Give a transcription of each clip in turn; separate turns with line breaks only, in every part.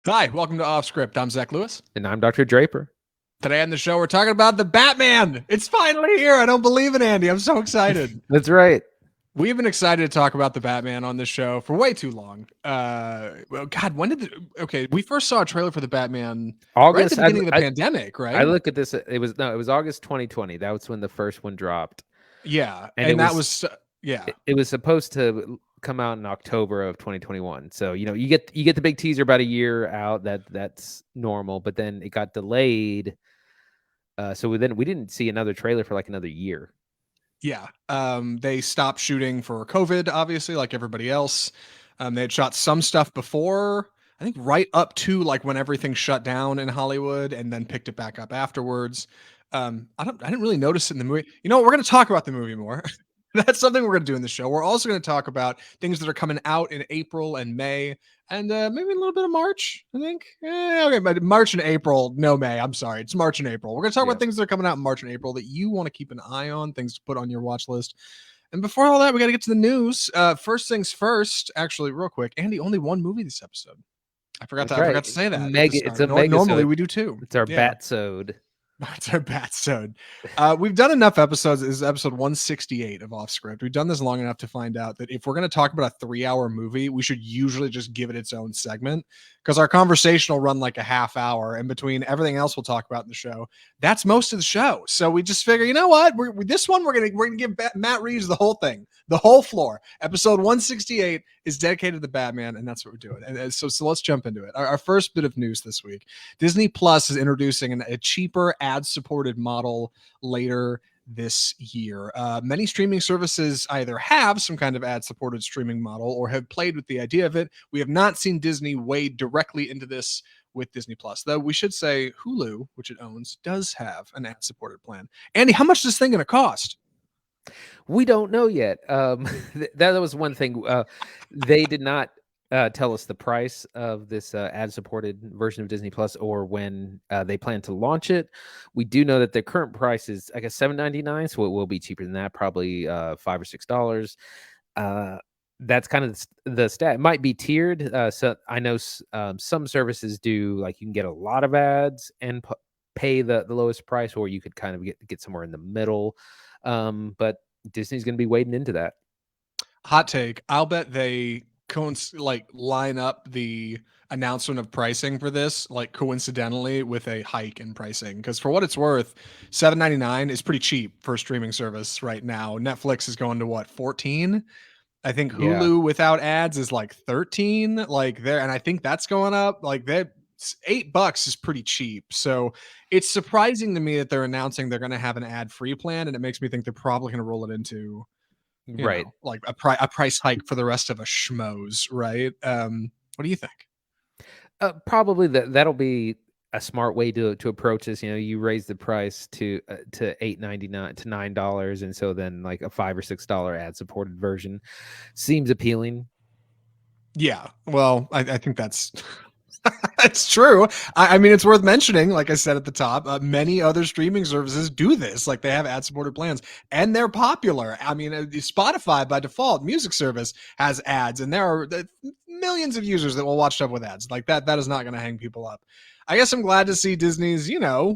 Hi, welcome to Off Script. I'm Zach Lewis.
And I'm Dr. Draper.
Today on the show, we're talking about the Batman. It's finally here. I don't believe it, Andy. I'm so excited.
That's right.
We've been excited to talk about the Batman on this show for way too long. Well, God, we first saw a trailer for the Batman right at the beginning of the pandemic, right?
I look at this. It was August 2020. That was when the first one dropped.
Yeah,
and
that was
It was supposed to come out in October of 2021. So you get the big teaser about a year out. That's normal. But then it got delayed. So we didn't see another trailer for like another year.
Yeah. They stopped shooting for COVID, obviously, like everybody else. They had shot some stuff before, I think right up to like when everything shut down in Hollywood, and then picked it back up afterwards. I didn't really notice it in the movie. You know what? We're going to talk about the movie more. That's something we're going to do in the show. We're also going to talk about things that are coming out in April and May, and maybe a little bit of March, I think. Okay, but March and April, no May. I'm sorry. It's March and April. We're going to talk about things that are coming out in March and April that you want to keep an eye on, things to put on your watch list. And before all that, we got to get to the news. First things first, actually, real quick. Andy, only one movie this episode. I forgot to say that.
It's a
normally we do two.
It's our Batsode.
It's our Batsode. We've done enough episodes. This is episode 168 of Off Script. We've done this long enough to find out that if we're going to talk about a 3-hour movie, we should usually just give it its own segment, because our conversation will run like a half hour, and between everything else we'll talk about in the show, that's most of the show. So we just figure, you know what? We're gonna give Matt Reeves the whole thing, the whole floor. Episode 168 is dedicated to the Batman, and that's what we're doing. And so let's jump into it. Our first bit of news this week: Disney Plus is introducing a cheaper ad-supported model later this year. Many streaming services either have some kind of ad-supported streaming model or have played with the idea of it. We have not seen Disney wade directly into this with Disney Plus, though we should say Hulu, which it owns, does have an ad-supported plan. Andy, how much is this thing going to cost?
We don't know yet. That was one thing. They did not tell us the price of this ad-supported version of Disney Plus, or when they plan to launch it. We do know that their current price is, I guess, $7.99, so it will be cheaper than that, probably $5 or $6. That's kind of the stat. It might be tiered. So I know some services do, like, you can get a lot of ads and pay the lowest price, or you could kind of get somewhere in the middle. But Disney's going to be wading into that.
Hot take. I'll bet they line up the announcement of pricing for this like coincidentally with a hike in pricing, because for what it's worth, $7.99 is pretty cheap for a streaming service right now. Netflix is going to what, 14? I think Hulu without ads is like 13, like there, and I think that's going up. Like that, $8 is pretty cheap. So it's surprising to me that they're announcing they're going to have an ad-free plan, and it makes me think they're probably going to roll it into like a price hike for the rest of us schmoes, right? What do you think?
Probably that'll be a smart way to approach this. You raise the price to $8.99 to $9, and so then like a $5 or $6 ad supported version seems appealing.
Yeah, well, I think that's that's true. I mean, it's worth mentioning, like I said at the top, many other streaming services do this. Like, they have ad-supported plans, and they're popular. I mean, Spotify, by default, music service, has ads, and there are millions of users that will watch stuff with ads. Like, that is not going to hang people up. I guess I'm glad to see Disney's,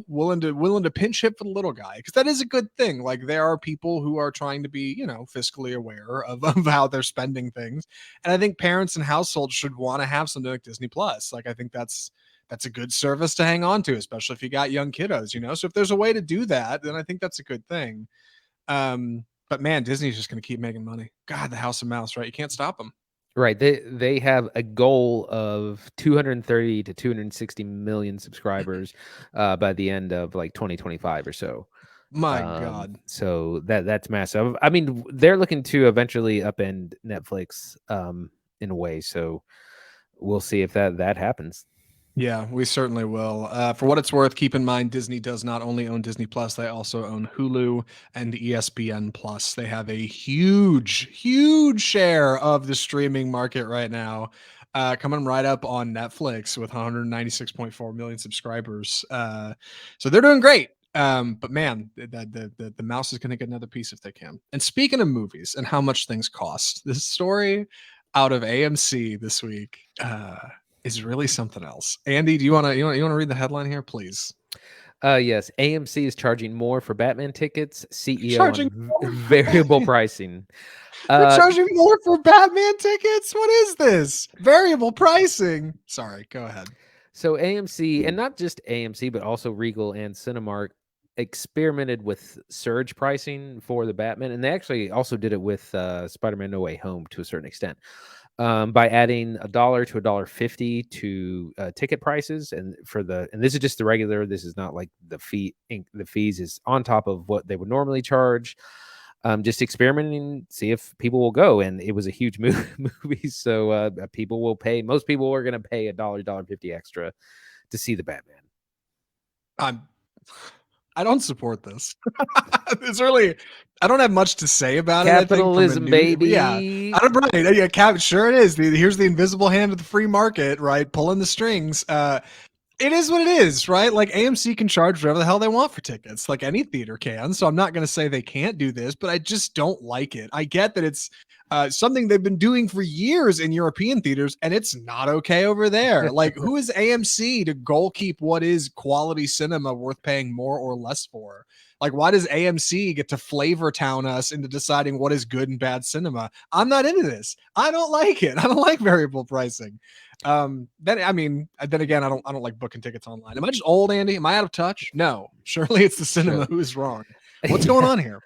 willing to pinch hit for the little guy, because that is a good thing. Like, there are people who are trying to be, fiscally aware of how they're spending things. And I think parents and households should want to have something like Disney Plus. Like, I think that's a good service to hang on to, especially if you got young kiddos, So if there's a way to do that, then I think that's a good thing. But man, Disney's just going to keep making money. God, the House of Mouse, right? You can't stop them.
Right. They have a goal of 230 to 260 million subscribers by the end of like 2025 or so.
My God.
So that's massive. I mean, they're looking to eventually upend Netflix in a way. So we'll see if that happens.
Yeah, we certainly will. For what it's worth, keep in mind Disney does not only own Disney Plus, they also own Hulu and ESPN Plus. They have a huge, huge share of the streaming market right now, coming right up on Netflix with 196.4 million subscribers. So they're doing great. But man, the mouse is going to get another piece if they can. And speaking of movies and how much things cost, this story out of AMC this week, is really something else. Andy, do you want to read the headline here, please?
Yes, AMC is charging more for Batman tickets. CEO
Charging
on
more for
variable
Batman.
pricing.
They're
Uh,
charging more for Batman tickets. What is this? Variable pricing. Sorry, go ahead.
so AMC, and not just AMC, but also Regal and Cinemark, experimented with surge pricing for the Batman, and they actually also did it with Spider-Man: No Way Home to a certain extent, by adding $1 to $1.50 to ticket prices, and this is just the regular. This is not like the fee. The fees is on top of what they would normally charge. Just experimenting, see if people will go, and it was a huge movie, so people will pay. Most people are going to pay $1.50 extra to see the Batman.
I don't support this. It's really, I don't have much to say about
Capitalism,
it.
baby.
Yeah, I don't right. Yeah, sure it is. Here's the invisible hand of the free market, right? Pulling the strings. It is what it is, right? Like AMC can charge whatever the hell they want for tickets, like any theater can. So I'm not going to say they can't do this, but I just don't like it. I get that it's something they've been doing for years in European theaters, and it's not okay over there. Like, who is AMC to goal keep what is quality cinema worth paying more or less for? Like, why does AMC get to flavor town us into deciding what is good and bad cinema? I'm not into this. I don't like it. I don't like variable pricing. Then again, I don't like booking tickets online. Am I just old, Andy? Am I out of touch? No, surely it's the cinema who is wrong. What's going on here?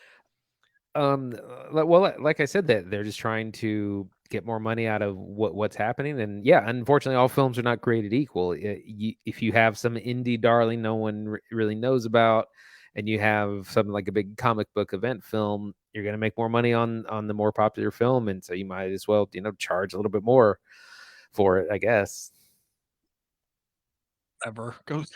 Well, like I said, that they're just trying to get more money out of what's happening, and yeah, unfortunately, all films are not created equal. If you have some indie darling no one really knows about, and you have something like a big comic book event film, you're going to make more money on the more popular film, and so you might as well charge a little bit more for it, I guess.
Ever goes.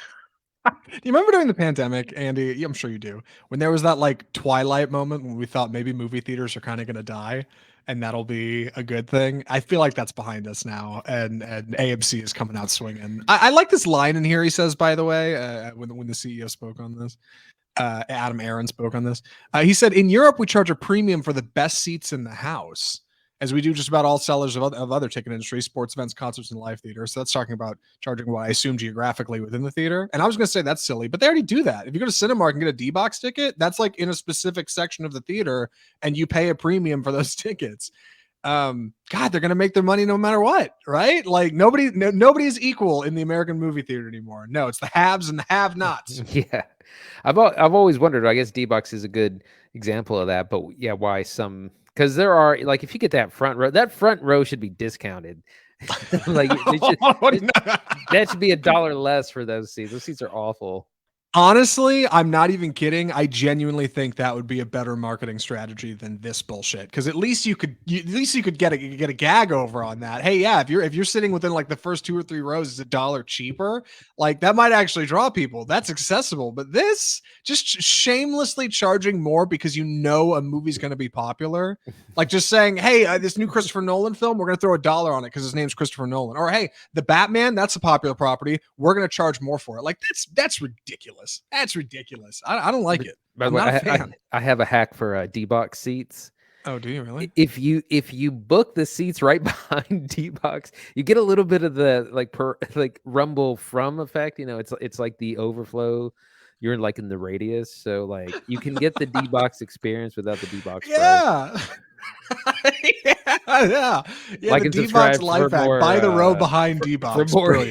Do you remember during the pandemic, Andy? Yeah, I'm sure you do. When there was that like twilight moment when we thought maybe movie theaters are kind of going to die, and that'll be a good thing. I feel like that's behind us now, and AMC is coming out swinging. I like this line in here. He says, by the way, when the CEO spoke on this, Adam Aaron spoke on this. He said, "In Europe, we charge a premium for the best seats in the house, as we do just about all sellers of other ticket industries, sports events, concerts, and live theater." So that's talking about charging what I assume geographically within the theater. And I was going to say that's silly, but they already do that. If you go to Cinemark and get a D-Box ticket, that's like in a specific section of the theater, and you pay a premium for those tickets. God, they're going to make their money no matter what, right? Like nobody is equal in the American movie theater anymore. No, it's the haves and the have-nots.
Yeah, I've always wondered. I guess D-Box is a good example of that, but yeah, why some? Because there are, like, if you get that front row should be discounted. Like that should be $1 less for those seats. Those seats are awful.
Honestly, I'm not even kidding. I genuinely think that would be a better marketing strategy than this bullshit. Because at least you could get a gag over on that. Hey, yeah, if you're sitting within like the first 2 or 3 rows, is $1 cheaper. Like that might actually draw people. That's accessible. But this just shamelessly charging more because you know a movie's going to be popular. Like just saying, hey, this new Christopher Nolan film, we're going to throw $1 on it because his name's Christopher Nolan. Or hey, the Batman, that's a popular property. We're going to charge more for it. Like that's ridiculous. That's ridiculous. I don't like it.
By the way, I have a hack for D-Box seats.
Oh, do you really?
If you book the seats right behind D-Box, you get a little bit of the like rumble from effect. It's like the overflow. You're like in the radius, so like you can get the D-Box experience without the D-Box.
Yeah. yeah.
Like
the D-Box life hack. Buy the row behind D-Box.
For more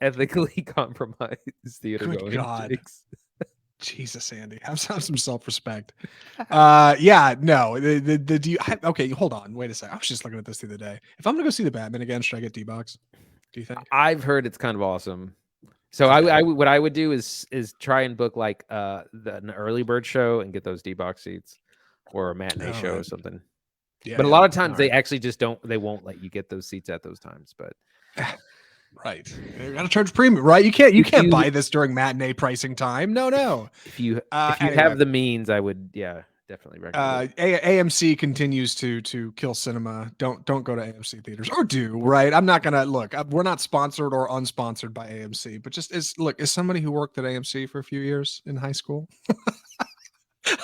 ethically compromised theater
Good
going.
God. Jesus, Andy, have some self-respect. Yeah, no. Okay, hold on. Wait a second. I was just looking at this the other day. If I'm gonna go see the Batman again, should I get D-Box? Do you think?
I've heard it's kind of awesome. So okay. What I would do is try and book like an early bird show and get those D-Box seats, or a matinee show or something. Yeah, but a lot of times they actually just they won't let you get those seats at those times. But
right, you gotta charge premium, right? You can't buy this during matinee pricing time. No.
If you have the means, I would definitely recommend it.
AMC continues to kill cinema. Don't go to AMC theaters, or do, right? I'm not gonna look. We're not sponsored or unsponsored by AMC, but just as somebody who worked at AMC for a few years in high school.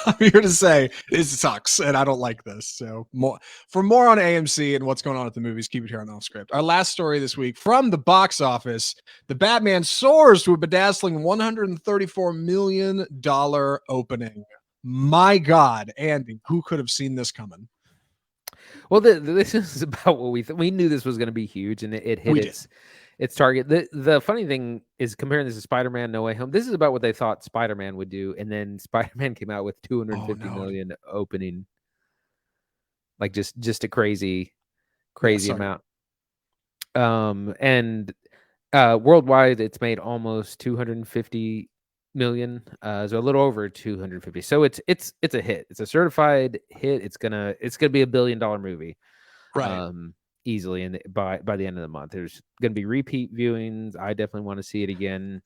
I'm here to say it sucks, and I don't like this. So for more on AMC and what's going on at the movies, keep it here on Off Script. Our last story this week from the box office: the Batman soars to a bedazzling $134 million opening. My God, Andy, who could have seen this coming?
Well, this is about what we knew this was going to be huge, and it hit
We did.
its target. The funny thing is comparing this to Spider-Man: No Way Home. This is about what they thought Spider-Man would do, and then Spider-Man came out with 250 million opening, like just a crazy amount. And worldwide, it's made almost 250 million, so a little over 250. So it's a hit. It's a certified hit. It's gonna be $1 billion movie,
Right.
easily. And by the end of the month, there's gonna be repeat viewings. I definitely want to see it again.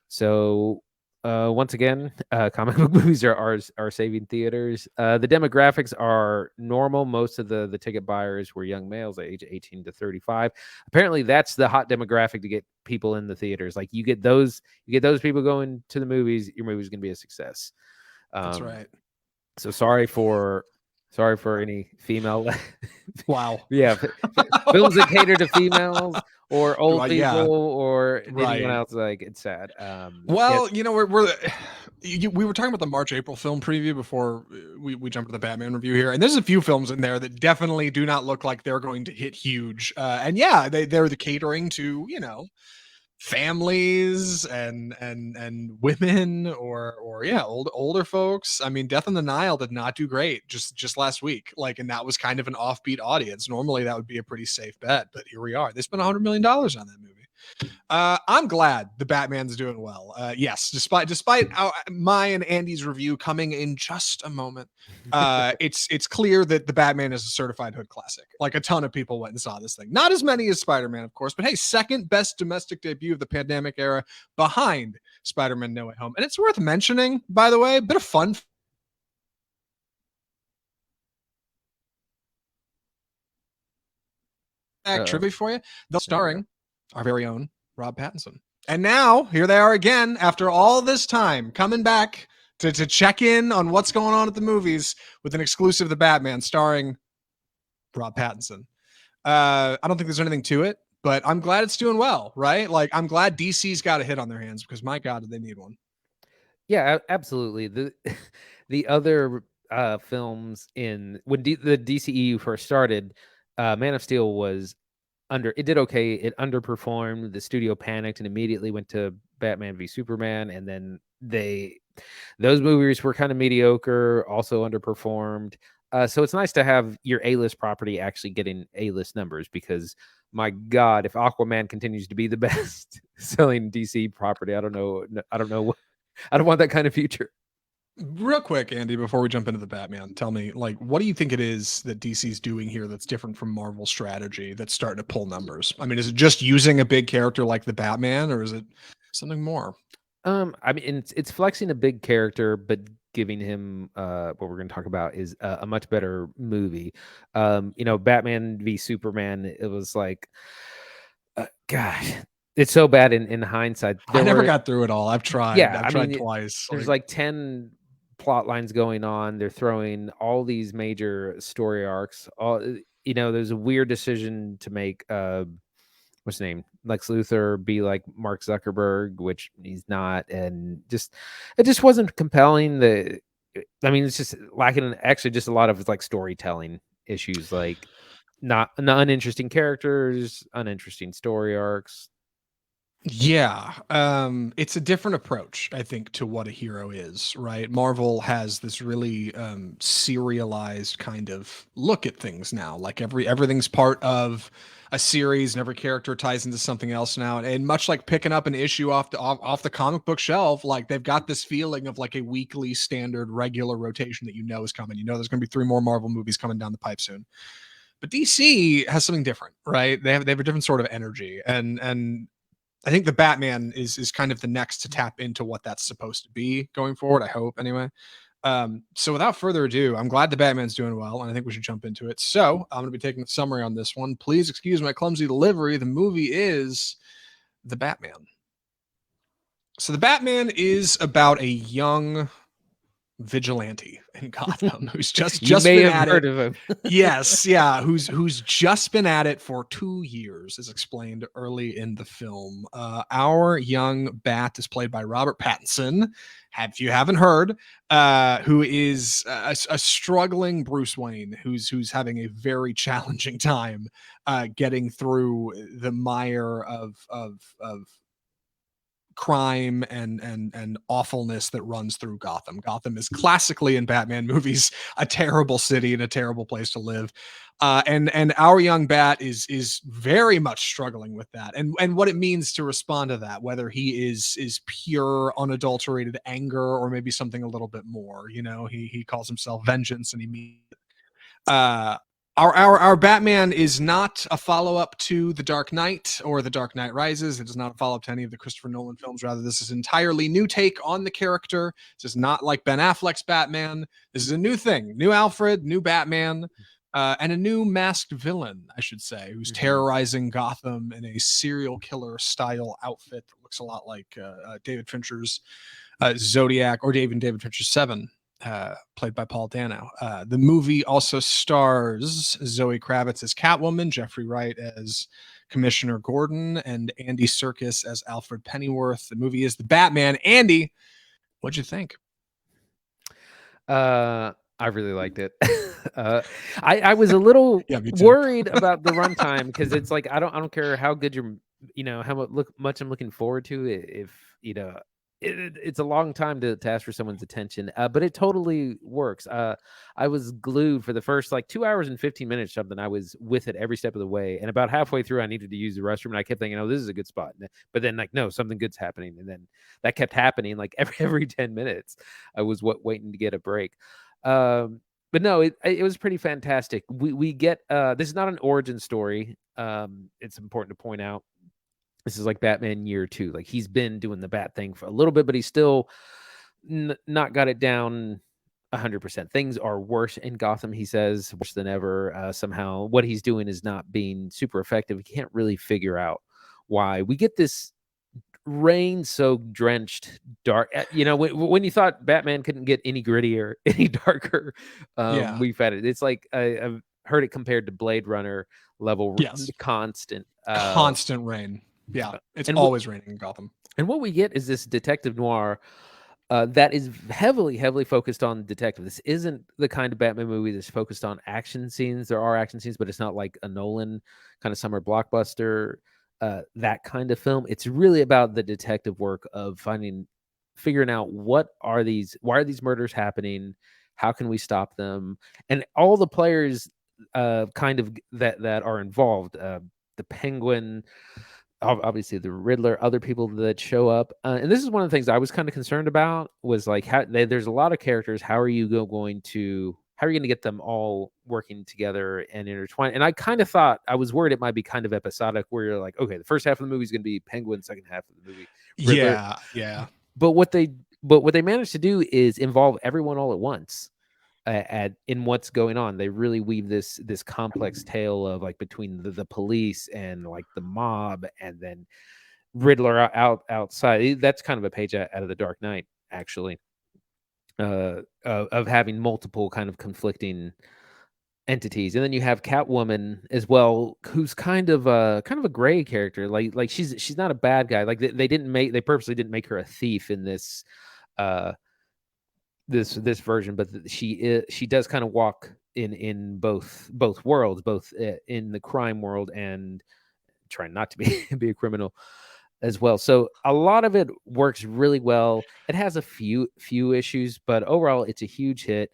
So once again, comic book movies are saving theaters. The demographics are normal. Most of the ticket buyers were young males, age 18 to 35. Apparently, that's the hot demographic to get people in the theaters. Like you get those people going to the movies, your movie's gonna be a success.
That's right.
So sorry for any female.
Wow.
Yeah, films that cater to females or old people,
Yeah.
or
Right.
anyone else. Like, it's sad.
Well, you know, we were talking about the March-April film preview before we jump to the Batman review here, and there's a few films in there that definitely do not look like they're going to hit huge. And yeah, they're the catering to, you know, families and women or yeah, older folks. I mean, Death on the Nile did not do great just last week. Like, and that was kind of an offbeat audience. Normally that would be a pretty safe bet, but here we are. They spent $100 million on that movie. I'm glad the Batman's doing well. Yes, despite my and Andy's review coming in just a moment, it's clear that the Batman is a certified hood classic. Like, a ton of people went and saw this thing. Not as many as Spider-Man, of course, but hey, second best domestic debut of the pandemic era, behind Spider-Man: No Way Home. And it's worth mentioning, by the way, a bit of fun trivia for you. They're starring our very own Rob Pattinson. And now here they are again after all this time, coming back to check in on what's going on at the movies with an exclusive The Batman starring Rob Pattinson. I don't think there's anything to it, but I'm glad it's doing well, right? Like, I'm glad DC's got a hit on their hands, because my God, did they need one.
Yeah, absolutely. The other films when the DCEU first started, Man of Steel was it did okay. It underperformed. The studio panicked and immediately went to Batman v Superman, and then those movies were kind of mediocre, also underperformed. So it's nice to have your A-list property actually getting A-list numbers, because my God, if Aquaman continues to be the best selling DC property, I don't know. I don't want that kind of future.
Real quick, Andy, before we jump into the Batman, tell me, like, what do you think it is that DC's doing here that's different from Marvel's strategy that's starting to pull numbers? I mean, is it just using a big character like the Batman, or is it something more?
I mean, it's flexing a big character, but giving him what we're going to talk about is a much better movie. Batman v Superman, it was like, gosh, it's so bad in hindsight.
I never got through it all. I've tried.
Yeah,
I've tried twice.
There's like 10 plot lines going on. They're throwing all these major story arcs. There's a weird decision to make. What's his name? Lex Luthor be like Mark Zuckerberg, which he's not, and it just wasn't compelling. It's just lacking actually just a lot of like storytelling issues, like not uninteresting characters, uninteresting story arcs.
Yeah, it's a different approach, I think, to what a hero is, right? Marvel has this really serialized kind of look at things now. Like, everything's part of a series, and every character ties into something else now. And much like picking up an issue off the comic book shelf, like, they've got this feeling of like a weekly standard regular rotation that you know is coming. You know there's going to be 3 more Marvel movies coming down the pipe soon. But DC has something different, right? They have a different sort of energy, and I think the Batman is kind of the next to tap into what that's supposed to be going forward. I hope, anyway. So without further ado, I'm glad the Batman's doing well, and I think we should jump into it. So I'm going to be taking the summary on this one. Please excuse my clumsy delivery. The movie is The Batman. So The Batman is about a young vigilante in Gotham, who's just
You may
been
have
at
heard
it.
of him.
Yes, yeah, who's just been at it for 2 years, as explained early in the film. Our young Bat is played by Robert Pattinson. If you haven't heard, who is a struggling Bruce Wayne, who's having a very challenging time getting through the mire of crime and awfulness that runs through Gotham. Gotham is classically in Batman movies a terrible city and a terrible place to live. And our young Bat is very much struggling with that and what it means to respond to that, whether he is pure unadulterated anger or maybe something a little bit more. You know, he calls himself vengeance and he means uh our Batman is not a follow-up to The Dark Knight or The Dark Knight Rises. It is not a follow-up to any of the Christopher Nolan films. Rather, this is an entirely new take on the character. This is not like Ben Affleck's Batman. This is a new thing. New Alfred, new Batman, and a new masked villain, I should say, who's terrorizing Gotham in a serial killer style outfit that looks a lot like David Fincher's Zodiac or even David Fincher's Seven. Played by Paul Dano. The movie also stars Zoe Kravitz as Catwoman, Jeffrey Wright as Commissioner Gordon, and Andy Serkis as Alfred Pennyworth. The movie is The Batman. Andy, what'd you think?
I really liked it. I was a little worried about the runtime because it's like I don't care how good you're, how much I'm looking forward to it. If it's a long time to ask for someone's attention, but it totally works. I was glued for the first like 2 hours and 15 minutes. Something I was with it every step of the way, and about halfway through, I needed to use the restroom, and I kept thinking, "Oh, this is a good spot." But then, like, no, something good's happening, and then that kept happening. Like every 10 minutes, I was waiting to get a break. But no, it was pretty fantastic. We get this is not an origin story. It's important to point out. This is like Batman year 2. Like he's been doing the Bat thing for a little bit, but he's still not got it down 100%. Things are worse in Gotham, he says, worse than ever. Somehow what he's doing is not being super effective. He can't really figure out why. We get this rain-soaked, drenched, dark. When you thought Batman couldn't get any grittier, any darker, we've had it. It's like I've heard it compared to Blade Runner level.
Yes.
Constant
rain. Yeah, it's always raining in Gotham.
And what we get is this detective noir that is heavily focused on detective. This isn't the kind of Batman movie that's focused on action scenes. There are action scenes, but it's not like a Nolan kind of summer blockbuster, that kind of film. It's really about the detective work of figuring out why are these murders happening? How can we stop them? And all the players kind of that are involved, the Penguin, obviously the Riddler, other people that show up, and this is one of the things I was kind of concerned about was like there's a lot of characters. How are you going to get them all working together and intertwined? And I kind of thought, I was worried it might be kind of episodic, where you're like, okay, the first half of the movie is going to be Penguin, second half of the movie Riddler.
Yeah.
But what they managed to do is involve everyone all at once. In what's going on, they really weave this complex tale of like between the police and like the mob, and then Riddler outside. That's kind of a page out of The Dark Knight, actually, of having multiple kind of conflicting entities. And then you have Catwoman as well, who's kind of a gray character. Like she's not a bad guy. Like they purposely didn't make her a thief in this this version, but she does kind of walk in both worlds, both in the crime world and trying not to be a criminal as well. So a lot of it works really well. It has a few issues, but overall it's a huge hit.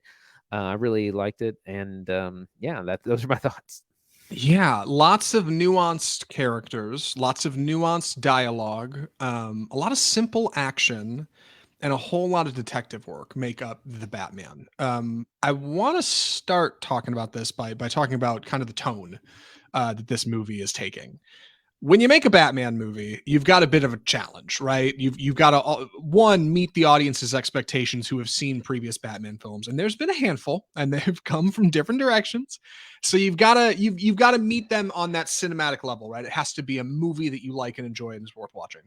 I really liked it, and those are my thoughts.
Yeah, lots of nuanced characters, lots of nuanced dialogue, a lot of simple action, and a whole lot of detective work make up the Batman. I want to start talking about this by talking about kind of the tone that this movie is taking. When you make a Batman movie, you've got a bit of a challenge, right? You've got to one, meet the audience's expectations who have seen previous Batman films, and there's been a handful, and they've come from different directions. So you've got to meet them on that cinematic level, right? It has to be a movie that you like and enjoy and is worth watching.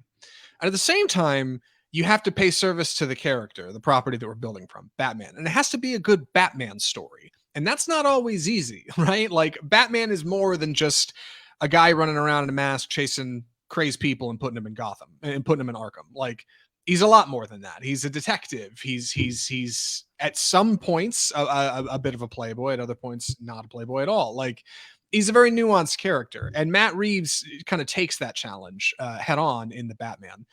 And at the same time, you have to pay service to the character, the property that we're building from, Batman. And it has to be a good Batman story. And that's not always easy, right? Like Batman is more than just a guy running around in a mask chasing crazed people and putting them in Gotham and putting them in Arkham. Like he's a lot more than that. He's a detective. He's at some points a bit of a playboy, at other points not a playboy at all. Like he's a very nuanced character, and Matt Reeves kind of takes that challenge head on in the Batman.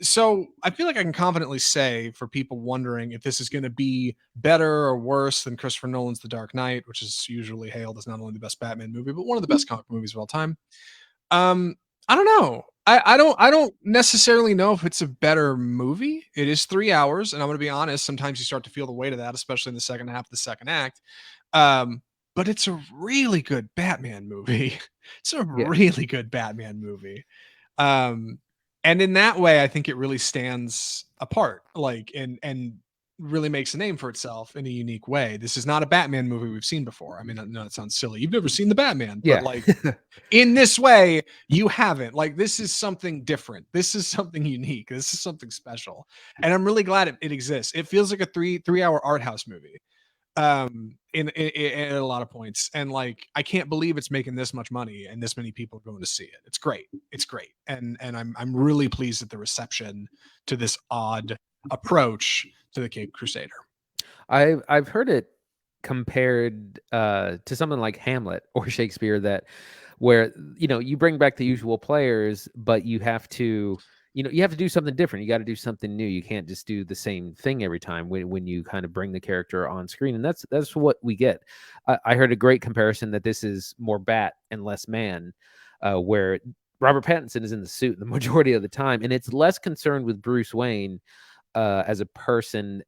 So I feel like I can confidently say, for people wondering if this is going to be better or worse than Christopher Nolan's The Dark Knight, which is usually hailed as not only the best Batman movie, but one of the best comic movies of all time. I don't know. I don't necessarily know if it's a better movie. It is 3 hours, and I'm going to be honest. Sometimes you start to feel the weight of that, especially in the second half of the second act. But it's a really good Batman movie. It's a really good Batman movie. And in that way, I think it really stands apart, like, and really makes a name for itself in a unique way. This is not a Batman movie we've seen before. I mean, I know it sounds silly. You've never seen the Batman, but like in this way, you haven't. Like, this is something different. This is something unique. This is something special. And I'm really glad it exists. It feels like a three-hour art house movie in a lot of points, and like I can't believe it's making this much money and this many people are going to see it. It's great. And I'm really pleased at the reception to this odd approach to the Caped Crusader.
I've heard it compared to something like Hamlet or Shakespeare, that where you bring back the usual players, but you have to do something different. You got to do something new. You can't just do the same thing every time when you kind of bring the character on screen. And that's what we get. I heard a great comparison that this is more Bat and less man, where Robert Pattinson is in the suit the majority of the time, and it's less concerned with Bruce Wayne as a person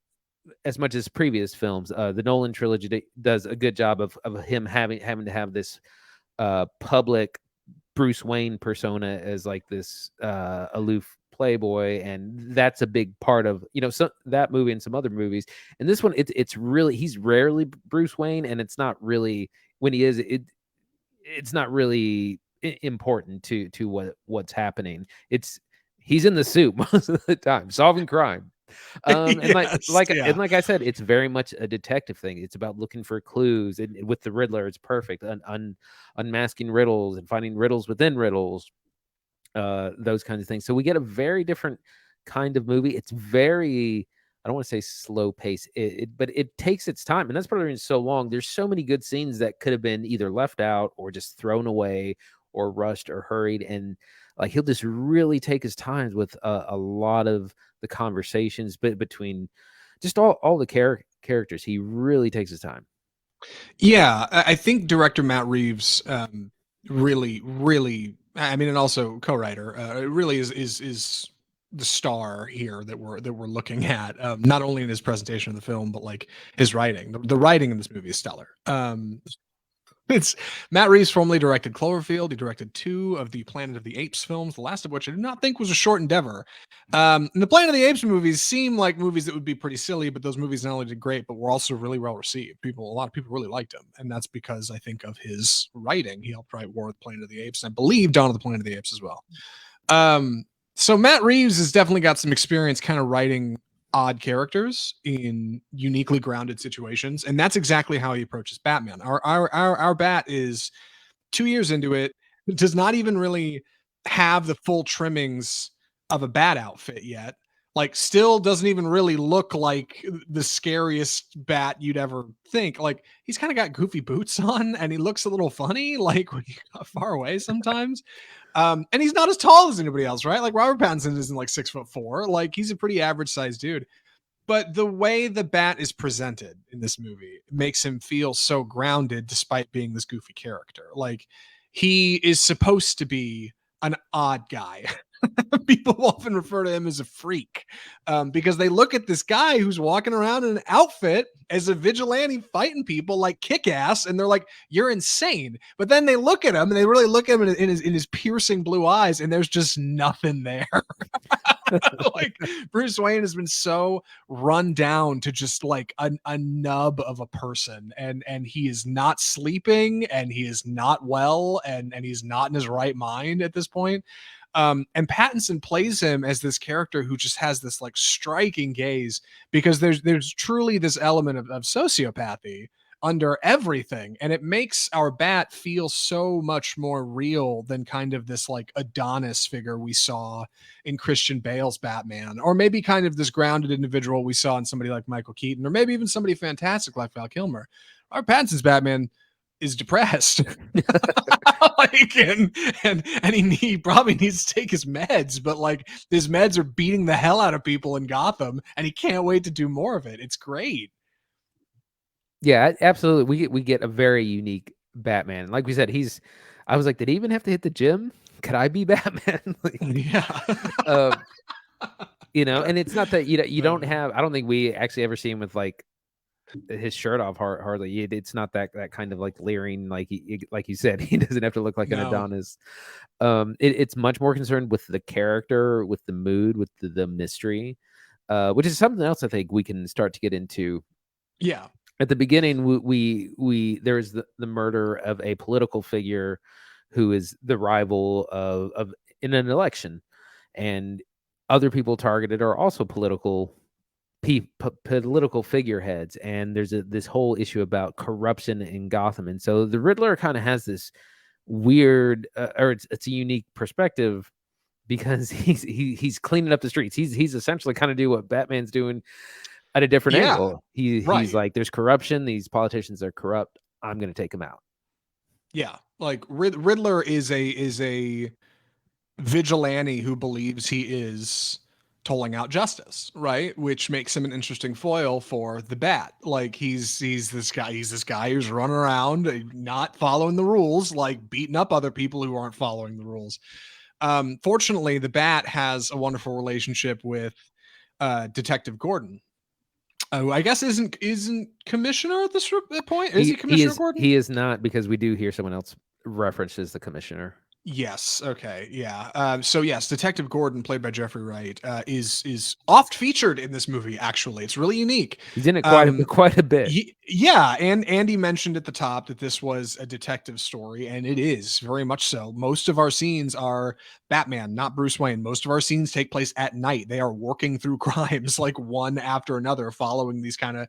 as much as previous films. The Nolan trilogy does a good job of him having to have this public Bruce Wayne persona as like this aloof playboy, and that's a big part of that movie and some other movies. And this one, it's really, he's rarely Bruce Wayne, and it's not really, when he is, it's not really important to what's happening. He's in the suit most of the time solving crime. And and like I said, it's very much a detective thing. It's about looking for clues, and with the Riddler, it's perfect. Unmasking riddles and finding riddles within riddles, those kinds of things. So we get a very different kind of movie. It's very, I don't want to say slow pace, but it takes its time, and that's probably been so long. There's so many good scenes that could have been either left out or just thrown away or rushed or hurried, and like he'll just really take his time with a lot of the conversations between just all the characters. He really takes his time.
Yeah, I think director Matt Reeves really, I mean, and also co-writer, really is the star here that we're looking at. Not only in his presentation of the film, but like his writing. The writing in this movie is stellar. It's Matt Reeves formerly directed Cloverfield. He directed 2 of the Planet of the Apes films, the last of which I do not think was a short endeavor. And the Planet of the Apes movies seem like movies that would be pretty silly, but those movies not only did great, but were also really well received. A lot of people really liked him, and that's because I think of his writing. He helped write War of the Planet of the Apes, and I believe Dawn of the Planet of the Apes as well. So Matt Reeves has definitely got some experience kind of writing odd characters in uniquely grounded situations, and that's exactly how he approaches Batman. Our Bat is 2 years into it, does not even really have the full trimmings of a Bat outfit yet. Like, still doesn't even really look like the scariest Bat you'd ever think. Like, he's kind of got goofy boots on, and he looks a little funny, like when you got far away sometimes. And he's not as tall as anybody else, right? Like Robert Pattinson isn't like 6'4". Like, he's a pretty average sized dude. But the way the Bat is presented in this movie makes him feel so grounded despite being this goofy character. Like, he is supposed to be an odd guy. People often refer to him as a freak because they look at this guy who's walking around in an outfit as a vigilante fighting people like Kick-Ass, and they're like, you're insane. But then they look at him, and they really look at him in his piercing blue eyes, and there's just nothing there. Like, Bruce Wayne has been so run down to just like a nub of a person, and he is not sleeping, and he is not well, and he's not in his right mind at this point. And Pattinson plays him as this character who just has this like striking gaze, because there's truly this element of sociopathy under everything, and it makes our bat feel so much more real than kind of this like Adonis figure we saw in Christian Bale's Batman, or maybe kind of this grounded individual we saw in somebody like Michael Keaton, or maybe even somebody fantastic like Val Kilmer. Our Pattinson's Batman is depressed. Like, and he probably needs to take his meds, but like his meds are beating the hell out of people in Gotham, and he can't wait to do more of it. It's great.
Yeah, absolutely. We get a very unique Batman. Like we said, I was like, did he even have to hit the gym? Could I be Batman? Like,
Yeah.
And it's not that you don't have. I don't think we actually ever see him with like his shirt off hardly. It's not that kind of like leering, like like you said, he doesn't have to look like an Adonis. It's much more concerned with the character, with the mood, with the mystery, which is something else I think we can start to get into.
Yeah.
At the beginning, we there's the murder of a political figure who is the rival of in an election, and other people targeted are also political figureheads, and there's this whole issue about corruption in Gotham, and so the Riddler kind of has this weird, or it's a unique perspective, because he's cleaning up the streets. He's essentially kind of do what Batman's doing at a different angle. He's like, there's corruption. These politicians are corrupt. I'm going to take them out.
Yeah, like Riddler is a vigilante who believes he is tolling out justice, right? Which makes him an interesting foil for the Bat. Like he's this guy who's running around not following the rules, like beating up other people who aren't following the rules. Fortunately, the Bat has a wonderful relationship with Detective Gordon, who I guess isn't commissioner at this point. Is he Commissioner Gordon?
He is not, because we do hear someone else references the commissioner.
Yes. Okay. Yeah. So yes, Detective Gordon, played by Jeffrey Wright, is oft featured in this movie. Actually, it's really unique.
He's in it quite a bit.
Yeah, and Andy mentioned at the top that this was a detective story, and it is very much so. Most of our scenes are Batman, not Bruce Wayne. Most of our scenes take place at night. They are working through crimes like one after another, following these kind of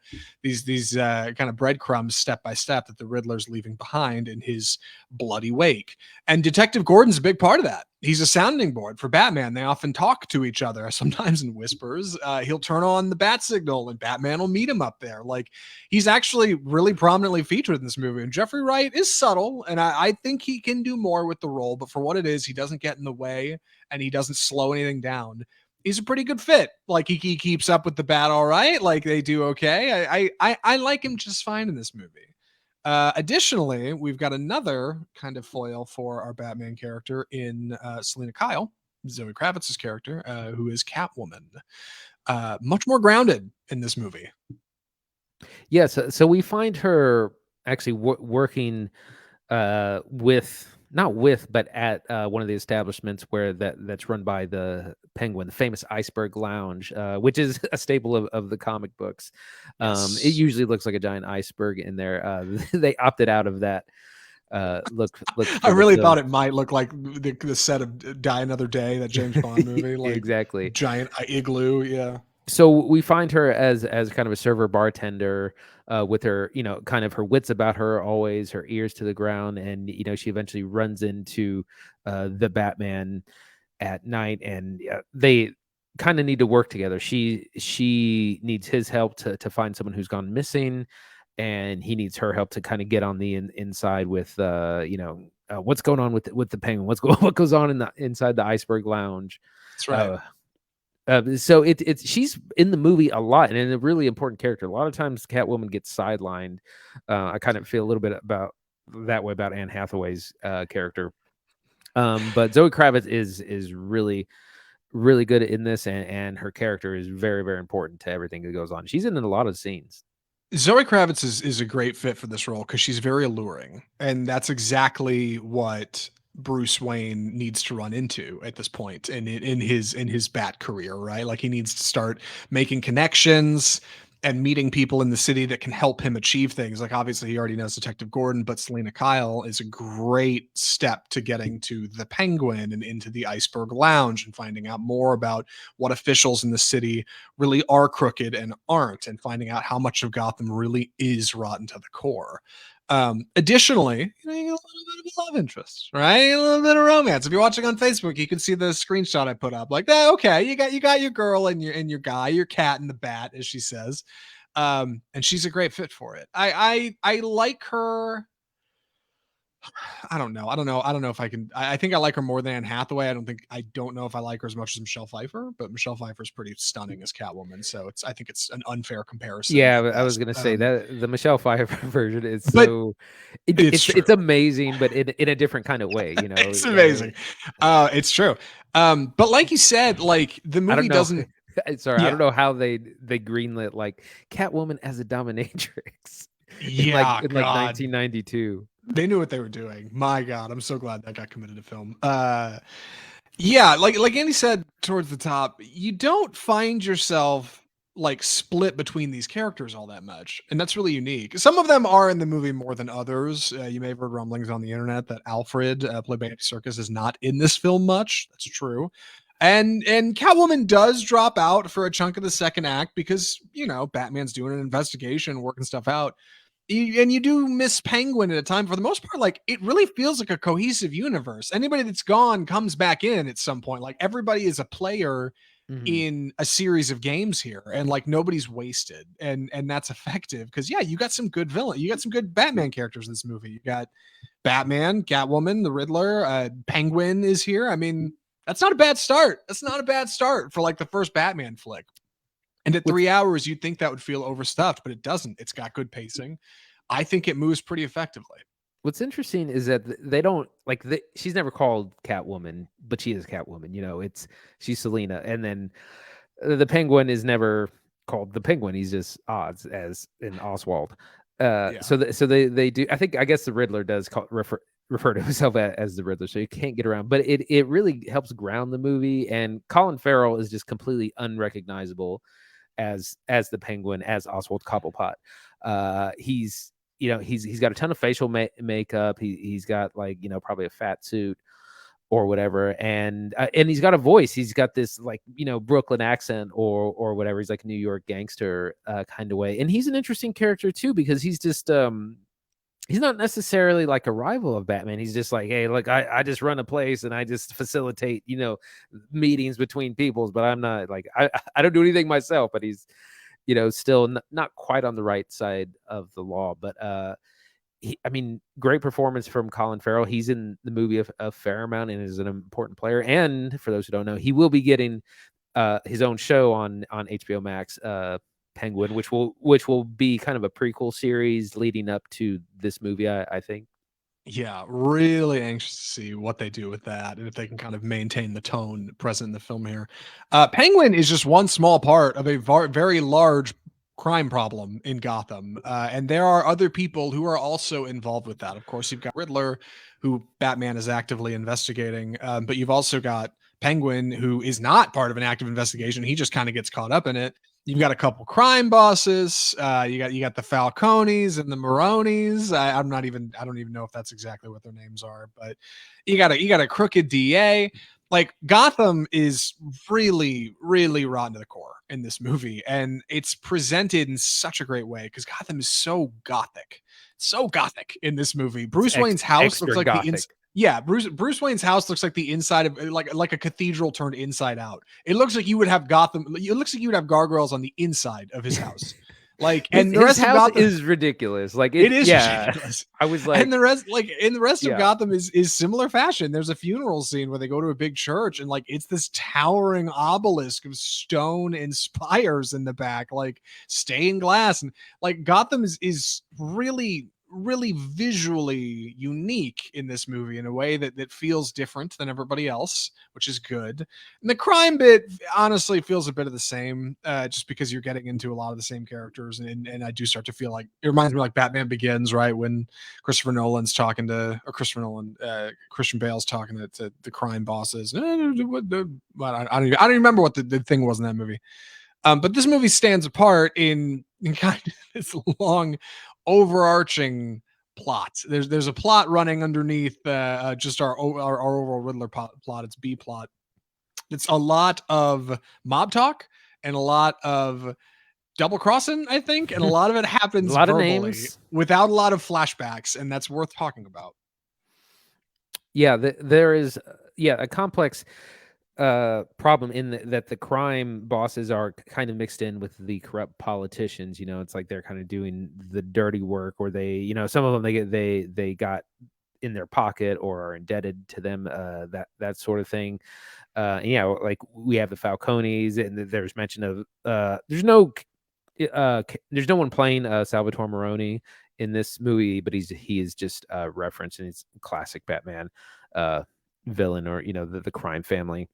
breadcrumbs step by step that the Riddler's leaving behind in his bloody wake. And Detective Gordon's a big part of that. He's a sounding board for Batman. They often talk to each other, sometimes in whispers. He'll turn on the bat signal and Batman will meet him up there. Like, he's actually really prominently featured in this movie. And Jeffrey Wright is subtle, and I think he can do more with the role, but for what it is, he doesn't get in the way and he doesn't slow anything down. He's a pretty good fit. Like, he keeps up with the Bat all right. Like, they do okay. I like him just fine in this movie. Additionally, we've got another kind of foil for our Batman character in Selena Kyle, Zoe Kravitz's character, who is Catwoman. Much more grounded in this movie.
Yes. Yeah, so we find her actually working but at one of the establishments where that's run by the Penguin, the famous Iceberg Lounge, which is a staple of the comic books. Yes. It usually looks like a giant iceberg in there. They opted out of that look.
I really thought it might look like the set of Die Another Day, that James Bond movie. Like,
exactly.
Giant igloo. Yeah.
So we find her as kind of a server bartender, with her, kind of her wits about her, always her ears to the ground. And, she eventually runs into the Batman at night, and they kind of need to work together. She needs his help to find someone who's gone missing, and he needs her help to kind of get on the inside with, what's going on with the Penguin, what goes on inside the Iceberg Lounge.
That's right.
So she's in the movie a lot, and a really important character. A lot of times Catwoman gets sidelined. I kind of feel a little bit about Anne Hathaway's character. But Zoe Kravitz is really, really good in this, and her character is very, very important to everything that goes on. She's in a lot of scenes.
Zoe Kravitz is a great fit for this role because she's very alluring, and that's exactly what Bruce Wayne needs to run into at this point in his Bat career, right? Like, he needs to start making connections and meeting people in the city that can help him achieve things. Like obviously he already knows Detective Gordon, but Selena Kyle is a great step to getting to the Penguin and into the Iceberg Lounge and finding out more about what officials in the city really are crooked and aren't, and finding out how much of Gotham really is rotten to the core. Additionally, you get a little bit of love interest, right? A little bit of romance. If you're watching on Facebook, you can see the screenshot I put up. Like, okay, you got your girl and your guy, your cat and the bat, as she says. And she's a great fit for it. I like her. I don't know. I don't know if I can. I think I like her more than Anne Hathaway. I don't know if I like her as much as Michelle Pfeiffer, but Michelle Pfeiffer's pretty stunning as Catwoman. So I think it's an unfair comparison.
Yeah, I was gonna say that the Michelle Pfeiffer version is
but
so
it's
amazing, but in a different kind of way.
it's amazing. It's true. But like you said, like the
I don't
movie
know.
doesn't.
Sorry, I
Yeah.
don't know how they greenlit like Catwoman as a dominatrix in
Yeah,
like
God.
1992.
They knew what they were doing. My God, I'm so glad that got committed to film. Yeah, like Andy said towards the top, you don't find yourself like split between these characters all that much, and that's really unique. Some of them are in the movie more than others. You may have heard rumblings on the internet that Alfred, played by Andy Serkis, is not in this film much. That's true. And Catwoman does drop out for a chunk of the second act because Batman's doing an investigation, working stuff out. And you do miss Penguin at a time. For the most part, like it really feels like a cohesive universe. Anybody that's gone comes back in at some point. Like everybody is a player in a series of games here, and like nobody's wasted, and that's effective because you got some good you got some good Batman characters in this movie. You got Batman, Catwoman, the Riddler, Penguin is here. I mean, that's not a bad start. That's not a bad start for like the first Batman flick. And at 3 hours, you'd think that would feel overstuffed, but it doesn't. It's got good pacing. I think it moves pretty effectively.
What's interesting is that they don't like she's never called Catwoman, but she is Catwoman. She's Selena, and then the Penguin is never called the Penguin. He's just Oz, as in Oswald. So they do. I guess the Riddler does refer to himself as the Riddler, so you can't get around. But it really helps ground the movie, and Colin Farrell is just completely unrecognizable as the Penguin, as Oswald Cobblepot. He's got a ton of facial makeup. He's got like probably a fat suit or whatever, and he's got a voice. He's got this like Brooklyn accent or whatever. He's like a New York gangster kind of way, and he's an interesting character too because he's just he's not necessarily like a rival of Batman. He's just like, hey, look, I just run a place and I just facilitate, meetings between peoples, but I'm not like, I don't do anything myself, but he's, still not quite on the right side of the law. But great performance from Colin Farrell. He's in the movie a fair amount and is an important player. And for those who don't know, he will be getting his own show on HBO Max, Penguin, which will be kind of a prequel series leading up to this movie, I think.
Yeah, really anxious to see what they do with that and if they can kind of maintain the tone present in the film here. Penguin is just one small part of a very large crime problem in Gotham, and there are other people who are also involved with that. Of course, you've got Riddler, who Batman is actively investigating, but you've also got Penguin, who is not part of an active investigation. He just kind of gets caught up in it. You've got a couple crime bosses. You got the Falcones and the Maronis. I don't even know if that's exactly what their names are, but you got a crooked DA. Like Gotham is really, really rotten to the core in this movie, and it's presented in such a great way because Gotham is so gothic in this movie. Bruce Wayne's house looks like Bruce Wayne's house looks like the inside of like a cathedral turned inside out. It looks like you would have Gotham. It looks like you would have gargoyles on the inside of his house. Like, and the rest of Gotham
is ridiculous. Like
it is ridiculous.
I was like,
and the rest of Gotham is similar fashion. There's a funeral scene where they go to a big church and like it's this towering obelisk of stone and spires in the back, like stained glass, and like Gotham is really, really visually unique in this movie in a way that feels different than everybody else, which is good. And the crime bit honestly feels a bit of the same, just because you're getting into a lot of the same characters, and I do start to feel like it reminds me like Batman Begins, right? When Christian Bale's talking to the crime bosses. I don't even remember what the thing was in that movie. But this movie stands apart in kind of this long, overarching plot. There's a plot running underneath just our overall Riddler plot. It's B plot. It's a lot of mob talk and a lot of double crossing, I think, and a lot of it
A
happens
lot of
verbally
names.
without a lot of flashbacks, and that's worth talking about.
Yeah, there is a complex problem in that the crime bosses are kind of mixed in with the corrupt politicians. You know, it's like they're kind of doing the dirty work, or they, you know, some of them they got in their pocket or are indebted to them, that sort of thing. Like we have the Falcones, and there's mention of there's no one playing Salvatore Maroni in this movie, but he is just referenced, and it's classic Batman villain, or the crime family.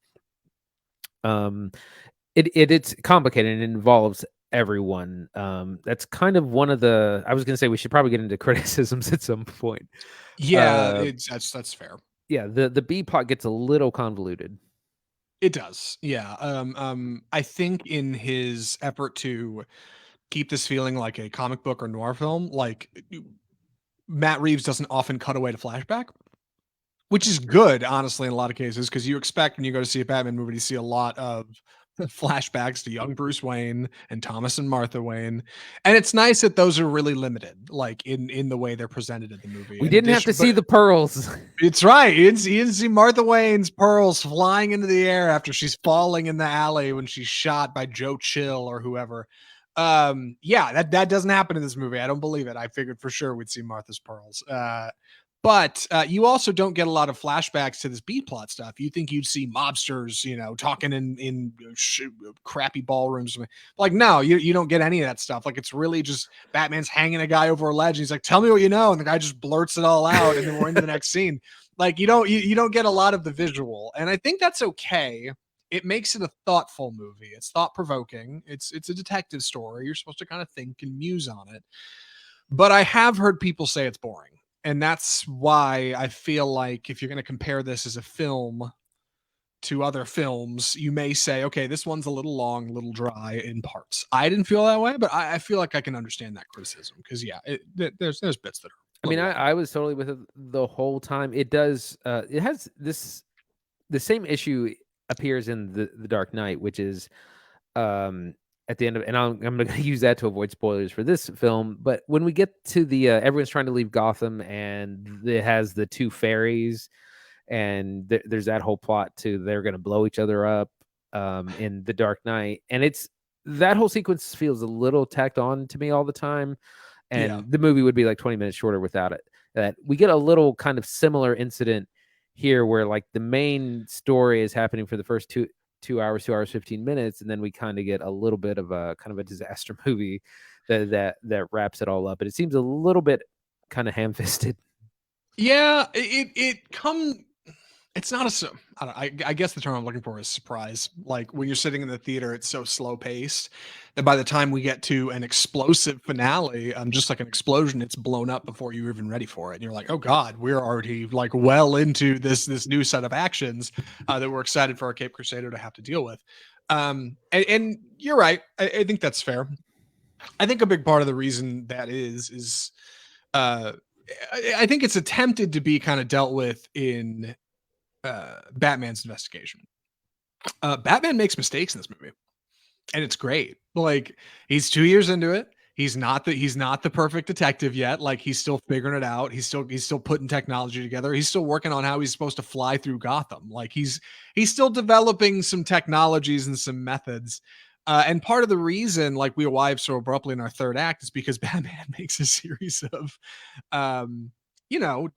It's complicated and it involves everyone. That's kind of one of the, I was going to say we should probably get into criticisms at some point.
Yeah,
Uh,
that's fair.
yeah, the B plot gets a little convoluted.
It does. Yeah. I think in his effort to keep this feeling like a comic book or noir film, like Matt Reeves doesn't often cut away to flashback, which is good, honestly, in a lot of cases, because you expect when you go to see a Batman movie to see a lot of flashbacks to young Bruce Wayne and Thomas and Martha Wayne. And it's nice that those are really limited, like in the way they're presented in the movie.
We
In
didn't have to
addition,
see
but
the pearls.
it's right. You didn't see Martha Wayne's pearls flying into the air after she's falling in the alley when she's shot by Joe Chill or whoever. Yeah, that doesn't happen in this movie. I don't believe it. I figured for sure we'd see Martha's pearls. But you also don't get a lot of flashbacks to this B plot stuff. You think you'd see mobsters, talking in crappy ballrooms. Like, no, you don't get any of that stuff. Like, it's really just Batman's hanging a guy over a ledge. And he's like, "Tell me what you know," and the guy just blurts it all out, and then we're into the next scene. Like, you don't get a lot of the visual, and I think that's okay. It makes it a thoughtful movie. It's thought provoking. It's a detective story. You're supposed to kind of think and muse on it. But I have heard people say it's boring. And that's why I feel like if you're going to compare this as a film to other films, you may say, okay, this one's a little long, a little dry in parts. I didn't feel that way, but I feel like I can understand that criticism because, yeah, there's bits that are.
I mean, I was totally with it the whole time. It does. It has the same issue appears in the Dark Knight, which is at the end of, and I'm going to use that to avoid spoilers for this film. But when we get to the everyone's trying to leave Gotham, and it has the two fairies, and there's that whole plot to they're going to blow each other up in the Dark Knight, and it's that whole sequence feels a little tacked on to me all the time. And the movie would be like 20 minutes shorter without it. That we get a little kind of similar incident here where like the main story is happening for the first 2 hours, 15 minutes, and then we kind of get a little bit of a kind of a disaster movie that wraps it all up. And it seems a little bit kind of ham-fisted.
Yeah, it's not I guess the term I'm looking for is surprise. Like when you're sitting in the theater, it's so slow paced that by the time we get to an explosive finale, just like an explosion, it's blown up before you're even ready for it. And you're like, oh God, we're already like well into this new set of actions that we're excited for our Cape Crusader to have to deal with. And you're right. I think that's fair. I think a big part of the reason that is I think it's attempted to be kind of dealt with in Batman's investigation. Batman makes mistakes in this movie, and it's great. Like he's 2 years into it. He's not the perfect detective yet. Like he's still figuring it out. He's still putting technology together. He's still working on how he's supposed to fly through Gotham. Like he's still developing some technologies and some methods. And part of the reason like we arrive so abruptly in our third act is because Batman makes a series of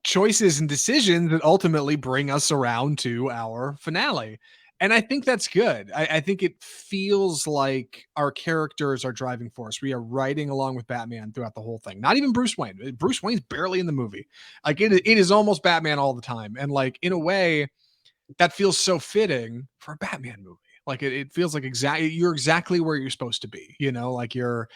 choices and decisions that ultimately bring us around to our finale. And I think that's good. I think it feels like our characters are driving force. We are riding along with Batman throughout the whole thing. Not even Bruce Wayne. Bruce Wayne's barely in the movie. Like it is almost Batman all the time. And like in a way, that feels so fitting for a Batman movie. Like it feels like you're exactly where you're supposed to be. You know, like you're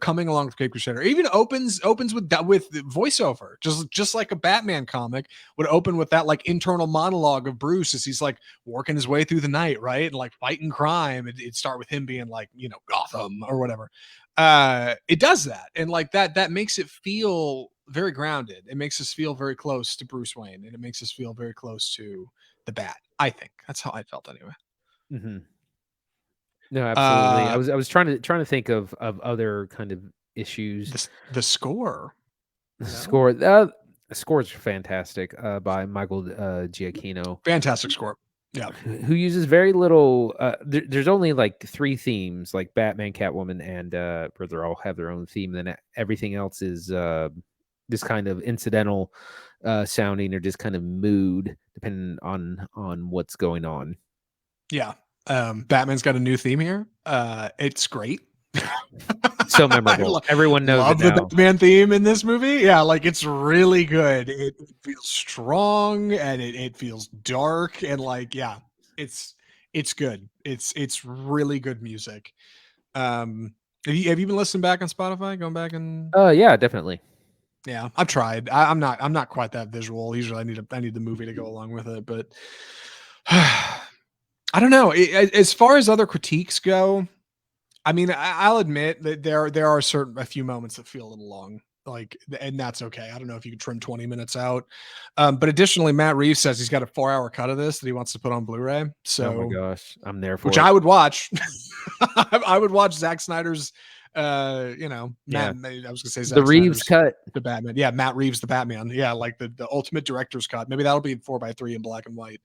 coming along with Cape Crusader. It even opens with voiceover, just like a Batman comic would open with that like internal monologue of Bruce as he's like working his way through the night, right, and like fighting crime. It'd start with him being like, you know, Gotham or whatever. It does that, and like that makes it feel very grounded. It makes us feel very close to Bruce Wayne, and it makes us feel very close to the Bat. I think that's how I felt anyway.
Mm-hmm. No, absolutely. I
Uh,
was trying to think of other kind of issues.
the score,
The
you know?
score, the scores are fantastic by Michael Giacchino,
Fantastic score. Yeah,
who uses very little. There's only like 3 themes, like Batman, Catwoman, and Riddler all have their own theme. Then everything else is just kind of incidental sounding or just kind of mood, depending on what's going on.
yeah. Batman's got a new theme here. It's great.
So memorable. Everyone knows
love
it
the
now.
Batman theme in this movie. Yeah, like it's really good. It feels strong and it feels dark and like yeah, it's good. It's really good music. Have you been listening back on Spotify? Going back and
Yeah, definitely.
yeah, I've tried. I'm not quite that visual. Usually I need the movie to go along with it, but I don't know. As far as other critiques go, I mean, I'll admit that there are a few moments that feel a little long, like, and that's okay. I don't know if you could trim 20 minutes out. But additionally, Matt Reeves says he's got a 4-hour cut of this that he wants to put on Blu-ray.
Oh my
So,
gosh, I'm there
which
for it.
I would watch. I would watch Zack Snyder's, you know,
Yeah.
I was gonna say
The
Zack
Reeves
Snyder's
cut.
the Batman. Yeah, Matt Reeves the Batman. Yeah, like the ultimate director's cut. Maybe that'll be 4:3 in black and white.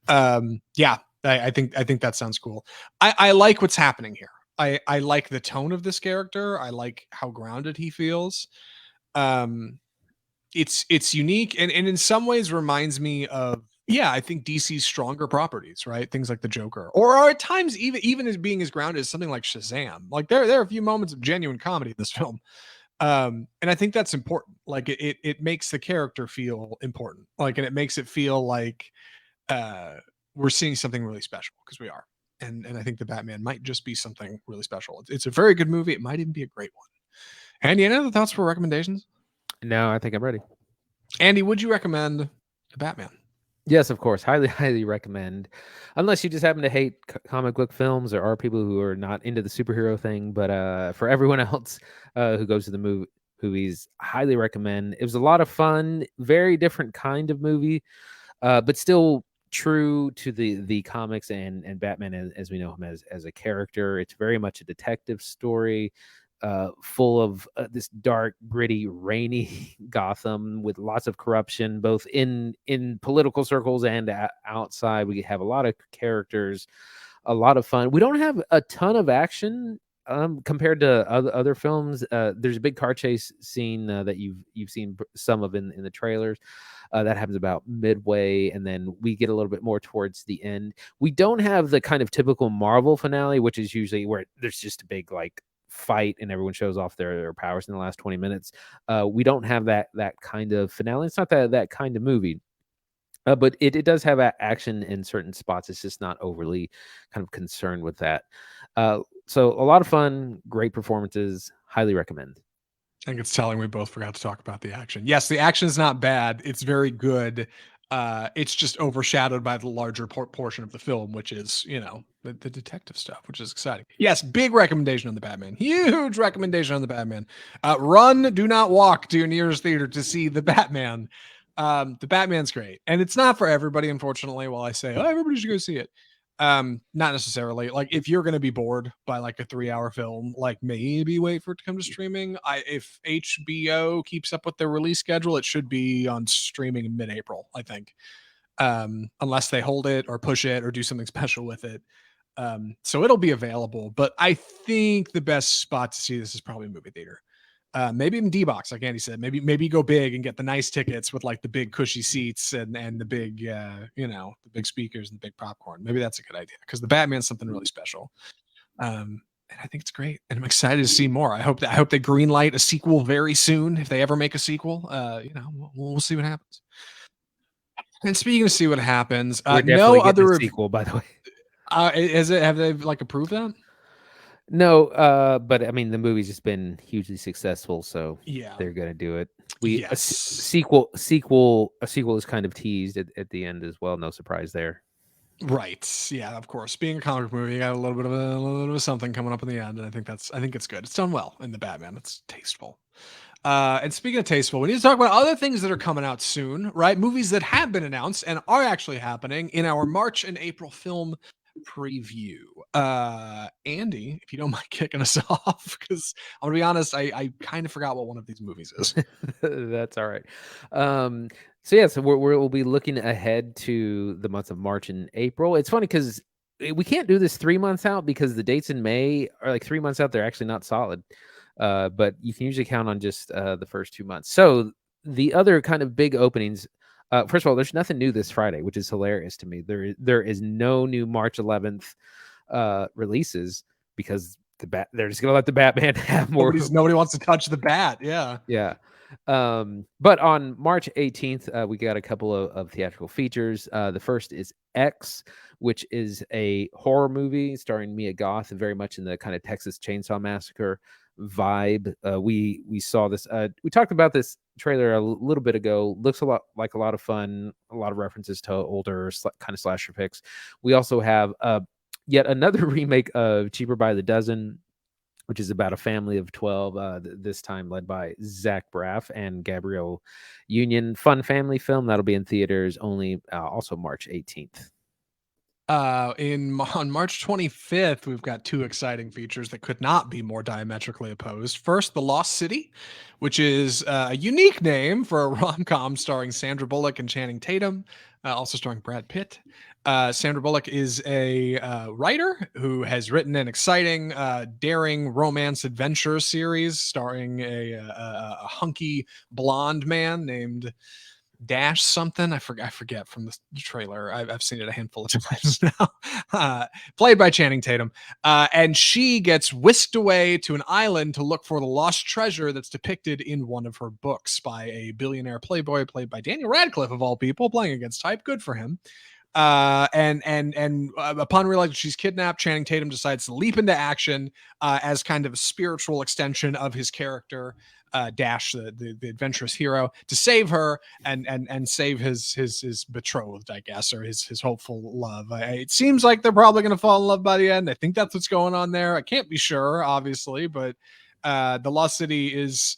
Yeah, I think that sounds cool. I like what's happening here. I like the tone of this character. I like how grounded he feels. Um, it's unique and in some ways reminds me of yeah, I think DC's stronger properties, right? Things like the Joker, or at times even as being as grounded as something like Shazam. Like there are a few moments of genuine comedy in this film. And I think that's important. Like it makes the character feel important. Like and it makes it feel like uh we're seeing something really special because we are. And I think the Batman might just be something really special. It's a very good movie. It might even be a great one. Andy, any other thoughts for recommendations?
No, I think I'm ready.
Andy, would you recommend the Batman?
Yes, of course. Highly, highly recommend. Unless you just happen to hate comic book films, there are people who are not into the superhero thing. But for everyone else who goes to the movies, highly recommend. It was a lot of fun. Very different kind of movie, but still true to the comics and Batman as we know him as a character. It's very much a detective story. Full of this dark, gritty, rainy Gotham with lots of corruption, both in political circles and outside. We have a lot of characters, a lot of fun. We don't have a ton of action compared to other films. There's a big car chase scene that you've seen some of in the trailers. That happens about midway, and then we get a little bit more towards the end. We don't have the kind of typical Marvel finale, which is usually where there's just a big like fight and everyone shows off their powers in the last 20 minutes. We don't have that kind of finale. It's not that kind of movie. But it does have action in certain spots. It's just not overly kind of concerned with that. So a lot of fun, great performances. Highly recommend.
I think it's telling we both forgot to talk about the action. Yes, the action is not bad. It's very good. It's just overshadowed by the larger portion of the film, which is, you know, the detective stuff, which is exciting. Yes, big recommendation on the Batman. Huge recommendation on the Batman. Run, do not walk to your nearest theater to see the Batman. The Batman's great, and it's not for everybody, unfortunately. While I say, oh, everybody should go see it, not necessarily. Like if you're going to be bored by like a 3-hour film, like maybe wait for it to come to streaming. If HBO keeps up with their release schedule, it should be on streaming in mid-April, I think. Unless they hold it or push it or do something special with it. So it'll be available, but I think the best spot to see this is probably movie theater. Maybe even D-box, like Andy said. Maybe go big and get the nice tickets with like the big cushy seats and the big you know, the big speakers and the big popcorn. Maybe that's a good idea because the Batman's something really special. And I think it's great, and I'm excited to see more. I hope they greenlight a sequel very soon if they ever make a sequel. You know, we'll see what happens. And speaking of see what happens,
We're
no
definitely getting a
other
sequel, by the way.
Have they like approved that?
No, but I mean the movie's just been hugely successful, so
Yeah.
they're gonna do it.
Yes.
A sequel is kind of teased at the end as well. No surprise there.
Right. Yeah, of course. Being a comic movie, you got a little bit of something coming up in the end, and I think it's good. It's done well in the Batman. It's tasteful. And speaking of tasteful, we need to talk about other things that are coming out soon, right? Movies that have been announced and are actually happening in our March and April film preview. Andy, if you don't mind kicking us off, because I'm gonna be honest, I kind of forgot what one of these movies is.
That's all right. So yeah, so we'll be looking ahead to the months of March and April. It's funny because we can't do this 3 months out because the dates in May are like 3 months out. They're actually not solid. But you can usually count on just the first 2 months. So the other kind of big openings. First of all, there's nothing new this Friday, which is hilarious to me. There is no new March 11th releases because they're just gonna let the Batman have more.
Nobody wants to touch the bat. Yeah.
Yeah. But on March 18th, we got a couple of theatrical features. The first is X, which is a horror movie starring Mia Goth, very much in the kind of Texas Chainsaw Massacre vibe. We saw this. We talked about this trailer a little bit ago. Looks a lot like a lot of fun. A lot of references to older kind of slasher picks. We also have yet another remake of Cheaper by the Dozen, which is about a family of 12, this time led by Zach Braff and Gabrielle Union. Fun family film that'll be in theaters only also March 18th.
On March 25th, we've got two exciting features that could not be more diametrically opposed. First, The Lost City, which is a unique name for a rom-com starring Sandra Bullock and Channing Tatum, also starring Brad Pitt. Sandra Bullock is a writer who has written an exciting, daring romance adventure series starring a hunky blonde man named Dash something. I forget from the trailer. I've seen it a handful of times now. Played by Channing Tatum. And she gets whisked away to an island to look for the lost treasure that's depicted in one of her books by a billionaire playboy played by Daniel Radcliffe, of all people, playing against type. Good for him. Upon realizing she's kidnapped, Channing Tatum decides to leap into action as kind of a spiritual extension of his character, Dash, the adventurous hero, to save her and save his betrothed, I guess, or his hopeful love. It seems like they're probably going to fall in love by the end. I think that's what's going on there. I can't be sure, obviously, but The Lost City is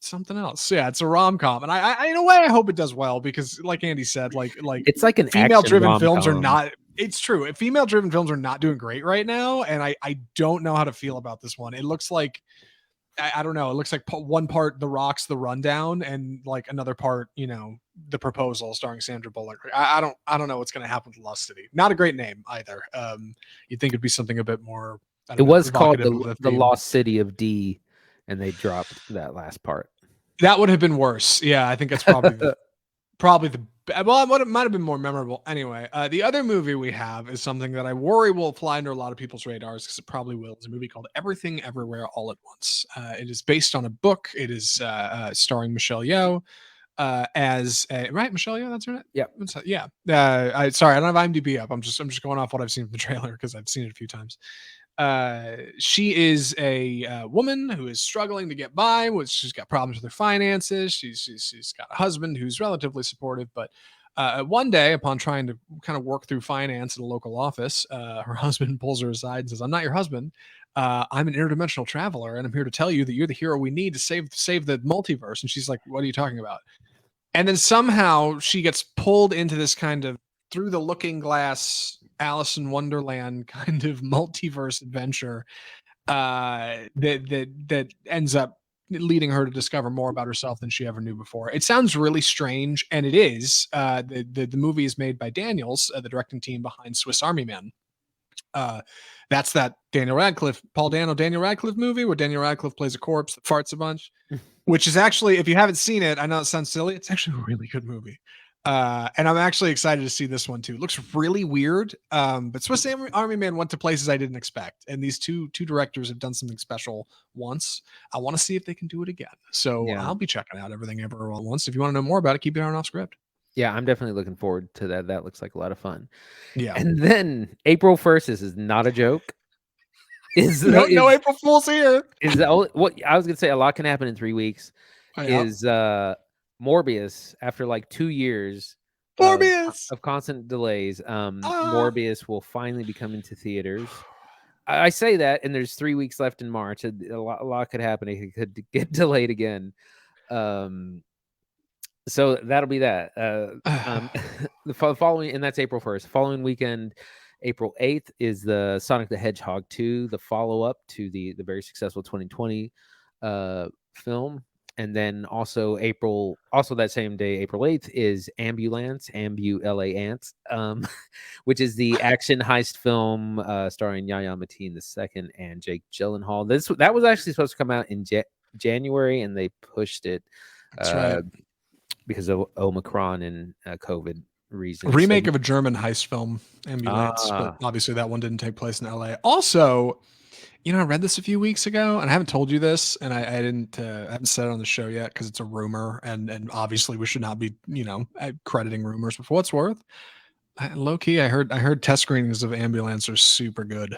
something else. Yeah, it's a rom-com, and I in a way I hope it does well, because like Andy said, like
It's like an
female-driven films are
rom-com.
not, it's true, female-driven films are not doing great right now, and I don't know how to feel about this one. It looks like I don't know, it looks like one part The Rock's The Rundown and like another part, The Proposal starring Sandra Bullock. I don't know what's going to happen with Lost City. Not a great name either. You'd think it'd be something a bit more,
It was called
evocative of
the Lost City of D, and they dropped that last part.
That would have been worse. Yeah, I think that's probably it might have been more memorable. Anyway, the other movie we have is something that I worry will fly under a lot of people's radars, because it probably will. It's a movie called Everything Everywhere All at Once. It is based on a book. It is starring Michelle Yeoh as right, Michelle Yeoh. That's her name.
Yeah,
yeah. Sorry, I don't have IMDb up. I'm just going off what I've seen from the trailer, because I've seen it a few times. She is a woman who is struggling to get by. She's got problems with her finances. She's got a husband who's relatively supportive, but one day, upon trying to kind of work through finance at a local office, her husband pulls her aside and says, "I'm not your husband. I'm an interdimensional traveler, and I'm here to tell you that you're the hero we need to save the multiverse." And she's like, "What are you talking about?" And then somehow she gets pulled into this kind of through the looking glass Alice in Wonderland kind of multiverse adventure that ends up leading her to discover more about herself than she ever knew before. It sounds really strange, and it is. The movie is made by Daniels, the directing team behind Swiss Army Man. That's that Daniel Radcliffe movie where Daniel Radcliffe plays a corpse that farts a bunch, which is actually, if you haven't seen it, I know it sounds silly, it's actually a really good movie. And I'm actually excited to see this one too. It looks really weird, but Swiss Army Man went to places I didn't expect, and these two directors have done something special once. I want to see if they can do it again. So
yeah.
I'll be checking out Everything Everywhere All at Once. If you want to know more about it, keep it on Off Script.
Yeah, I'm definitely looking forward to that. That looks like a lot of fun.
Yeah.
And then April 1st, this is not a joke. Is
No April Fools here.
what I was gonna say? A lot can happen in 3 weeks.
Oh, yeah.
Is Morbius, after like 2 years of
Morbius.
constant delays,
Ah.
Morbius will finally be coming to theaters. I say that, and there's 3 weeks left in March. A lot could happen. It could get delayed again. So that'll be that. The following, and that's April 1st. Following weekend, April 8th, is the Sonic the Hedgehog 2, the follow up to the very successful 2020 film. And then also that same day, April 8th, is Ambulance, Ambulance, which is the action heist film starring Yahya Mateen II and Jake Gyllenhaal. That was actually supposed to come out in January, and they pushed it.
That's right.
Because of Omicron and COVID reasons.
Remake of a German heist film, Ambulance, but obviously that one didn't take place in LA. Also, I read this a few weeks ago, and I haven't told you this, and I haven't said it on the show yet because it's a rumor, and obviously we should not be crediting rumors. But for what's worth, low key, I heard test screenings of Ambulance are super good.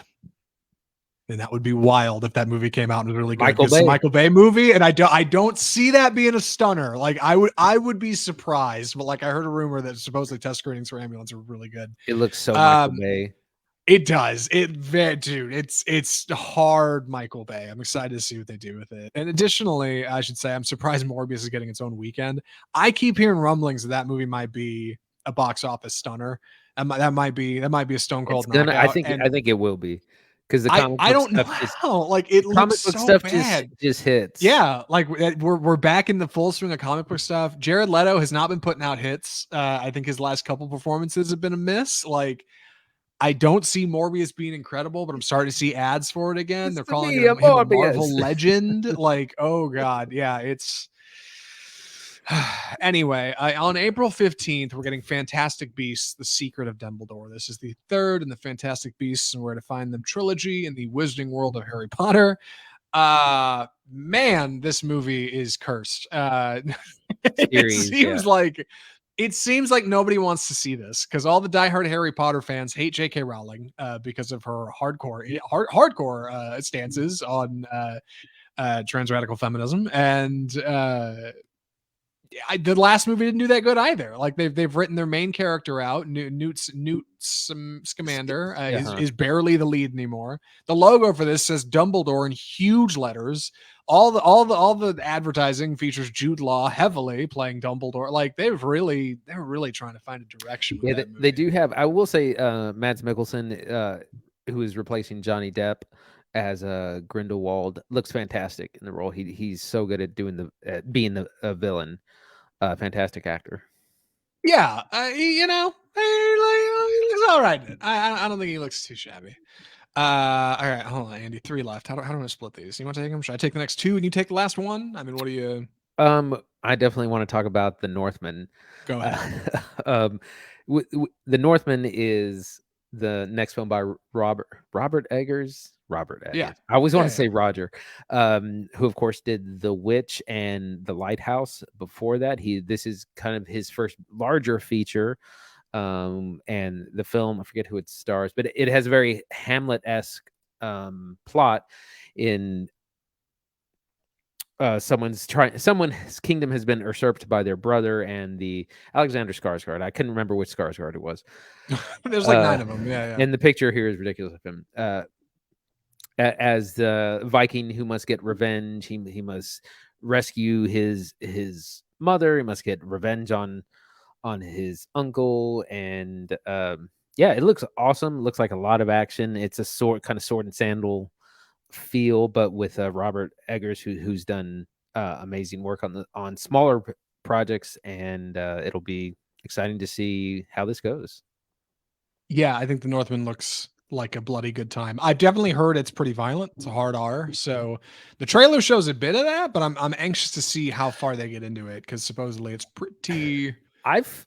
And that would be wild if that movie came out and was really good. It's a Michael Bay movie, and I don't see that being a stunner. Like I would be surprised, but like I heard a rumor that supposedly test screenings for Ambulance are really good.
It looks so Michael Bay.
It does. Dude, it's hard Michael Bay. I'm excited to see what they do with it. And additionally, I should say I'm surprised Morbius is getting its own weekend. I keep hearing rumblings that movie might be a box office stunner. That might be a stone cold knockout.
I think it will be. Because the comic book
I don't know. Like it looks so
stuff
bad.
Just hits.
Yeah, like we're back in the full swing of comic book stuff. Jared Leto has not been putting out hits. I think his last couple performances have been a miss. Like I don't see Morbius being incredible, but I'm starting to see ads for it again. They're calling him a Marvel legend. Like, oh god, yeah, it's. Anyway, on April 15th, we're getting Fantastic Beasts: The Secret of Dumbledore. This is the third in the Fantastic Beasts and Where to Find Them trilogy in the Wizarding World of Harry Potter. Man, this movie is cursed. It seems like nobody wants to see this because all the diehard Harry Potter fans hate J.K. Rowling because of her hardcore stances on trans radical feminism, and the last movie didn't do that good either. Like they've written their main character out. Newt Scamander is barely the lead anymore. The logo for this says Dumbledore in huge letters. All the advertising features Jude Law heavily playing Dumbledore. Like they're really trying to find a direction.
Yeah, they do have. I will say, Mads Mikkelsen, who is replacing Johnny Depp as Grindelwald, looks fantastic in the role. He's so good at doing being the villain. Fantastic actor.
Yeah, he looks all right. I don't think he looks too shabby. All right, hold on, Andy. 3 left. How do I split these? You want to take them? Should I take the next 2 and you take the last one? I mean, what do you?
I definitely want to talk about the Northman.
Go ahead.
The Northman is the next film by Robert Eggers.
Yeah.
I always want to say Roger, who of course did The Witch and The Lighthouse before that. This is kind of his first larger feature. And the film, I forget who it stars, but it has a very Hamlet-esque plot in someone's kingdom has been usurped by their brother and the Alexander Skarsgård. I couldn't remember which Skarsgård it was.
There's like 9 of them. Yeah.
And the picture here is ridiculous of him. As the Viking who must get revenge, he must rescue his mother. He must get revenge on his uncle, and it looks awesome. It looks like a lot of action. It's a sword and sandal feel, but with Robert Eggers, who's done amazing work on smaller projects, and it'll be exciting to see how this goes.
Yeah, I think the Northman looks like a bloody good time. I've definitely heard it's pretty violent. It's a hard R. So the trailer shows a bit of that, but I'm anxious to see how far they get into it because supposedly it's pretty.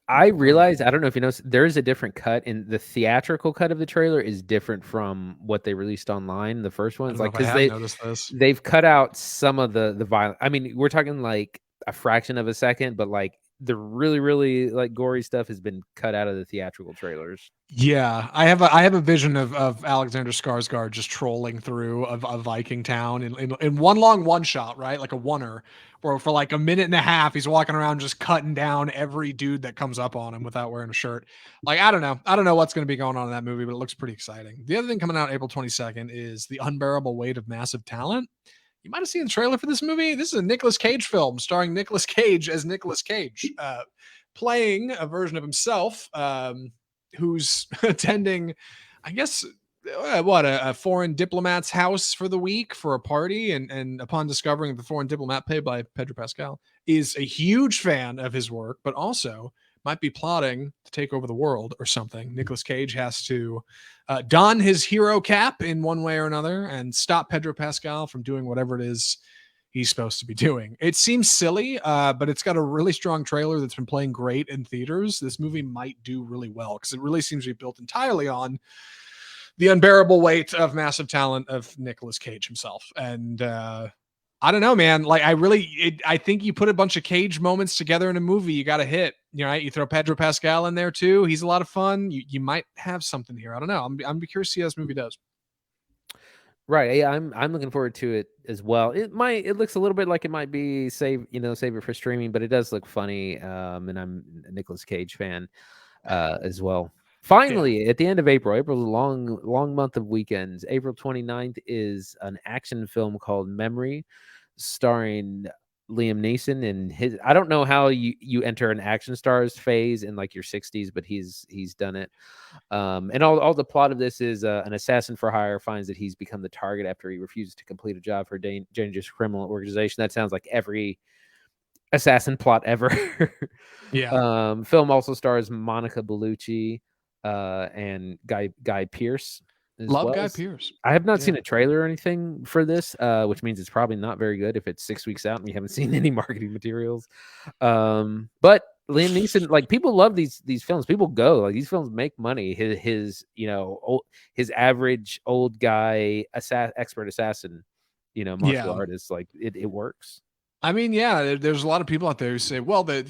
I realized, I don't know if you know, there is a different cut, and the theatrical cut of the trailer is different from what they released online. The first one is like because they've cut out some of the violence. I mean, we're talking like a fraction of a second, but like the really, really like gory stuff has been cut out of the theatrical trailers.
Yeah, I have a vision of Alexander Skarsgård just trolling through a Viking town in one long one shot, right? Like a oneer, where for like a minute and a half he's walking around just cutting down every dude that comes up on him without wearing a shirt. Like I don't know. I don't know what's going to be going on in that movie, but it looks pretty exciting. The other thing coming out April 22nd is The Unbearable Weight of Massive Talent. You might have seen the trailer for this movie. This is a Nicolas Cage film starring Nicolas Cage as Nicolas Cage, playing a version of himself. Who's attending, I guess, a foreign diplomat's house for the week for a party, and upon discovering the foreign diplomat, played by Pedro Pascal, is a huge fan of his work, but also might be plotting to take over the world or something. Nicolas Cage has to don his hero cap in one way or another and stop Pedro Pascal from doing whatever it is he's supposed to be doing. It seems silly, but it's got a really strong trailer that's been playing great in theaters. This movie might do really well because it really seems to be built entirely on the unbearable weight of massive talent of Nicolas Cage himself. And I don't know, man. Like I think you put a bunch of Cage moments together in a movie, you got a hit. You know, right? You throw Pedro Pascal in there too. He's a lot of fun. You might have something here. I don't know. I'm curious to see how this movie does.
Right. Yeah, I'm looking forward to it as well. It looks a little bit like it might be save it for streaming, but it does look funny. And I'm a Nicolas Cage fan as well. Finally, at the end of April's a long month of weekends. April 29th is an action film called Memory, starring Liam Neeson, and his I don't know how you enter an action stars phase in like your 60s, but he's done it. And all the plot of this is an assassin for hire finds that he's become the target after he refuses to complete a job for a dangerous criminal organization. That sounds like every assassin plot ever.
Yeah.
Film also stars Monica Bellucci and Guy Pearce as
Love
well.
Guy Pearce.
I have not seen a trailer or anything for this, which means it's probably not very good if it's 6 weeks out and we haven't seen any marketing materials. But Liam Neeson, like people love these films. People go like these films make money. His his average old guy expert assassin, martial artist, like it works.
I mean, yeah, there's a lot of people out there who say, well, the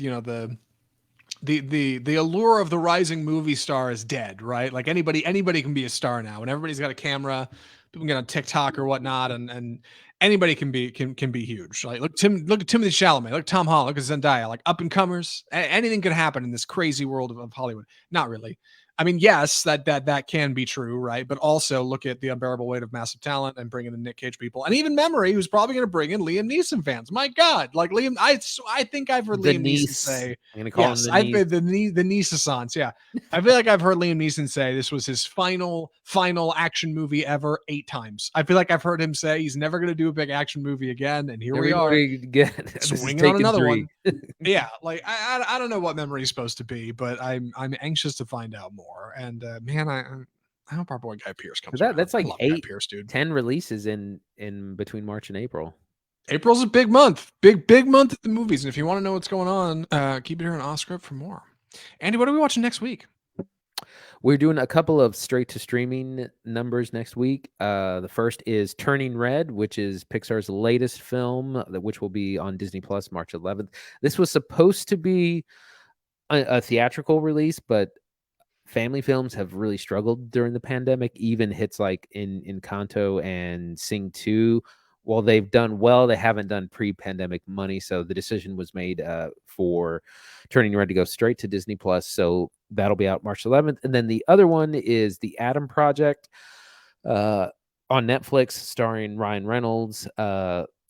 allure of the rising movie star is dead, right? Like anybody can be a star now, and everybody's got a camera. People can get on TikTok or whatnot, and anybody can be huge. Like look at Timothy Chalamet, look at Tom Holland, look at Zendaya, like up and comers. Anything could happen in this crazy world of Hollywood. Not really. I mean, yes, that can be true, right? But also look at the unbearable weight of massive talent and bring in the Nick Cage people, and even Memory, who's probably going to bring in Liam Neeson fans. My God, like Liam, I think I've heard Liam Neeson say,
I'm going to call him
the Neesons. Yeah, I feel like I've heard Liam Neeson say this was his final action movie ever 8 times. I feel like I've heard him say he's never going to do a big action movie again, and here we are swinging on another one. Yeah, like I don't know what Memory is supposed to be, but I'm anxious to find out more. And man, I hope our boy Guy Pearce comes around.
That's like
Guy Pearce, dude.
10 releases in between March and April.
April's a big month, big month at the movies. And if you want to know what's going on, keep it here on Offscript for more. Andy, what are we watching next week?
We're doing a couple of straight to streaming numbers next week. The first is Turning Red, which is Pixar's latest film, which will be on Disney Plus March 11th. This was supposed to be a theatrical release, but family films have really struggled during the pandemic. Even hits like in Encanto and Sing 2, while they've done well, they haven't done pre-pandemic money. So the decision was made for Turning Red to go straight to Disney Plus. So that'll be out March 11th. And then the other one is The Adam Project on Netflix, starring Ryan Reynolds,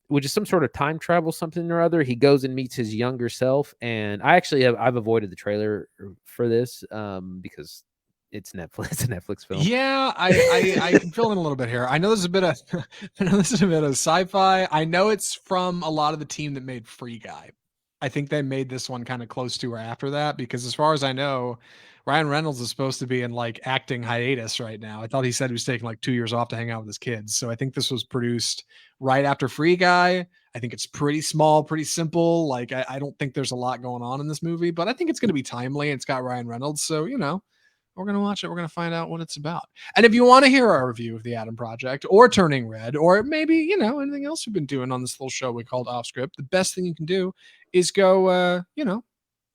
which is some sort of time travel something or other. He goes and meets his younger self. And I've avoided the trailer for this because it's Netflix. It's a Netflix film.
Yeah, I can fill in a little bit here. I know this is a bit of sci-fi. I know it's from a lot of the team that made Free Guy. I think they made this one kind of close to or after that, because as far as I know, Ryan Reynolds is supposed to be in like acting hiatus right now. I thought he said he was taking like 2 years off to hang out with his kids. So I think this was produced right after Free Guy. I think it's pretty small, pretty simple. Like I don't think there's a lot going on in this movie, but I think it's going to be timely. It's got Ryan Reynolds, so we're going to watch it. We're going to find out what it's about. And if you want to hear our review of The Adam Project or Turning Red, or maybe, anything else we've been doing on this little show we called Off Script, the best thing you can do is go,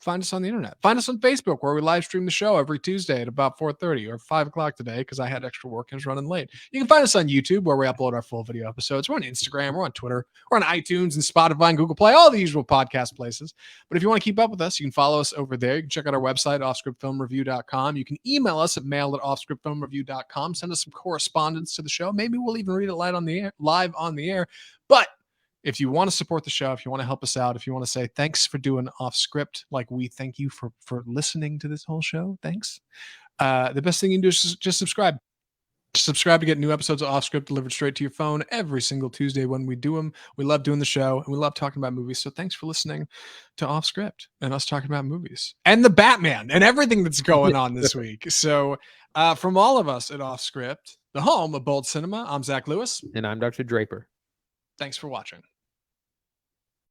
find us on the internet. Find us on Facebook, where we live stream the show every Tuesday at about 4:30 or 5 o'clock today, because I had extra work and was running late. You can find us on YouTube, where we upload our full video episodes. We're on Instagram, we're on Twitter, we're on iTunes and Spotify and Google Play, all the usual podcast places. But if you want to keep up with us, you can follow us over there. You can check out our website, offscriptfilmreview.com. You can email us at mail@offscriptfilmreview.com. Send us some correspondence to the show. Maybe we'll even read it live on the air. But if you want to support the show, if you want to help us out, if you want to say thanks for doing off script, like we thank you for listening to this whole show, thanks. The best thing you can do is just subscribe. Subscribe to get new episodes of Off Script delivered straight to your phone every single Tuesday when we do them. We love doing the show and we love talking about movies. So thanks for listening to Off Script and us talking about movies and the Batman and everything that's going on this week. So from all of us at Off Script, the home of Bold Cinema, I'm Zach Lewis.
And I'm Dr. Draper.
Thanks for watching.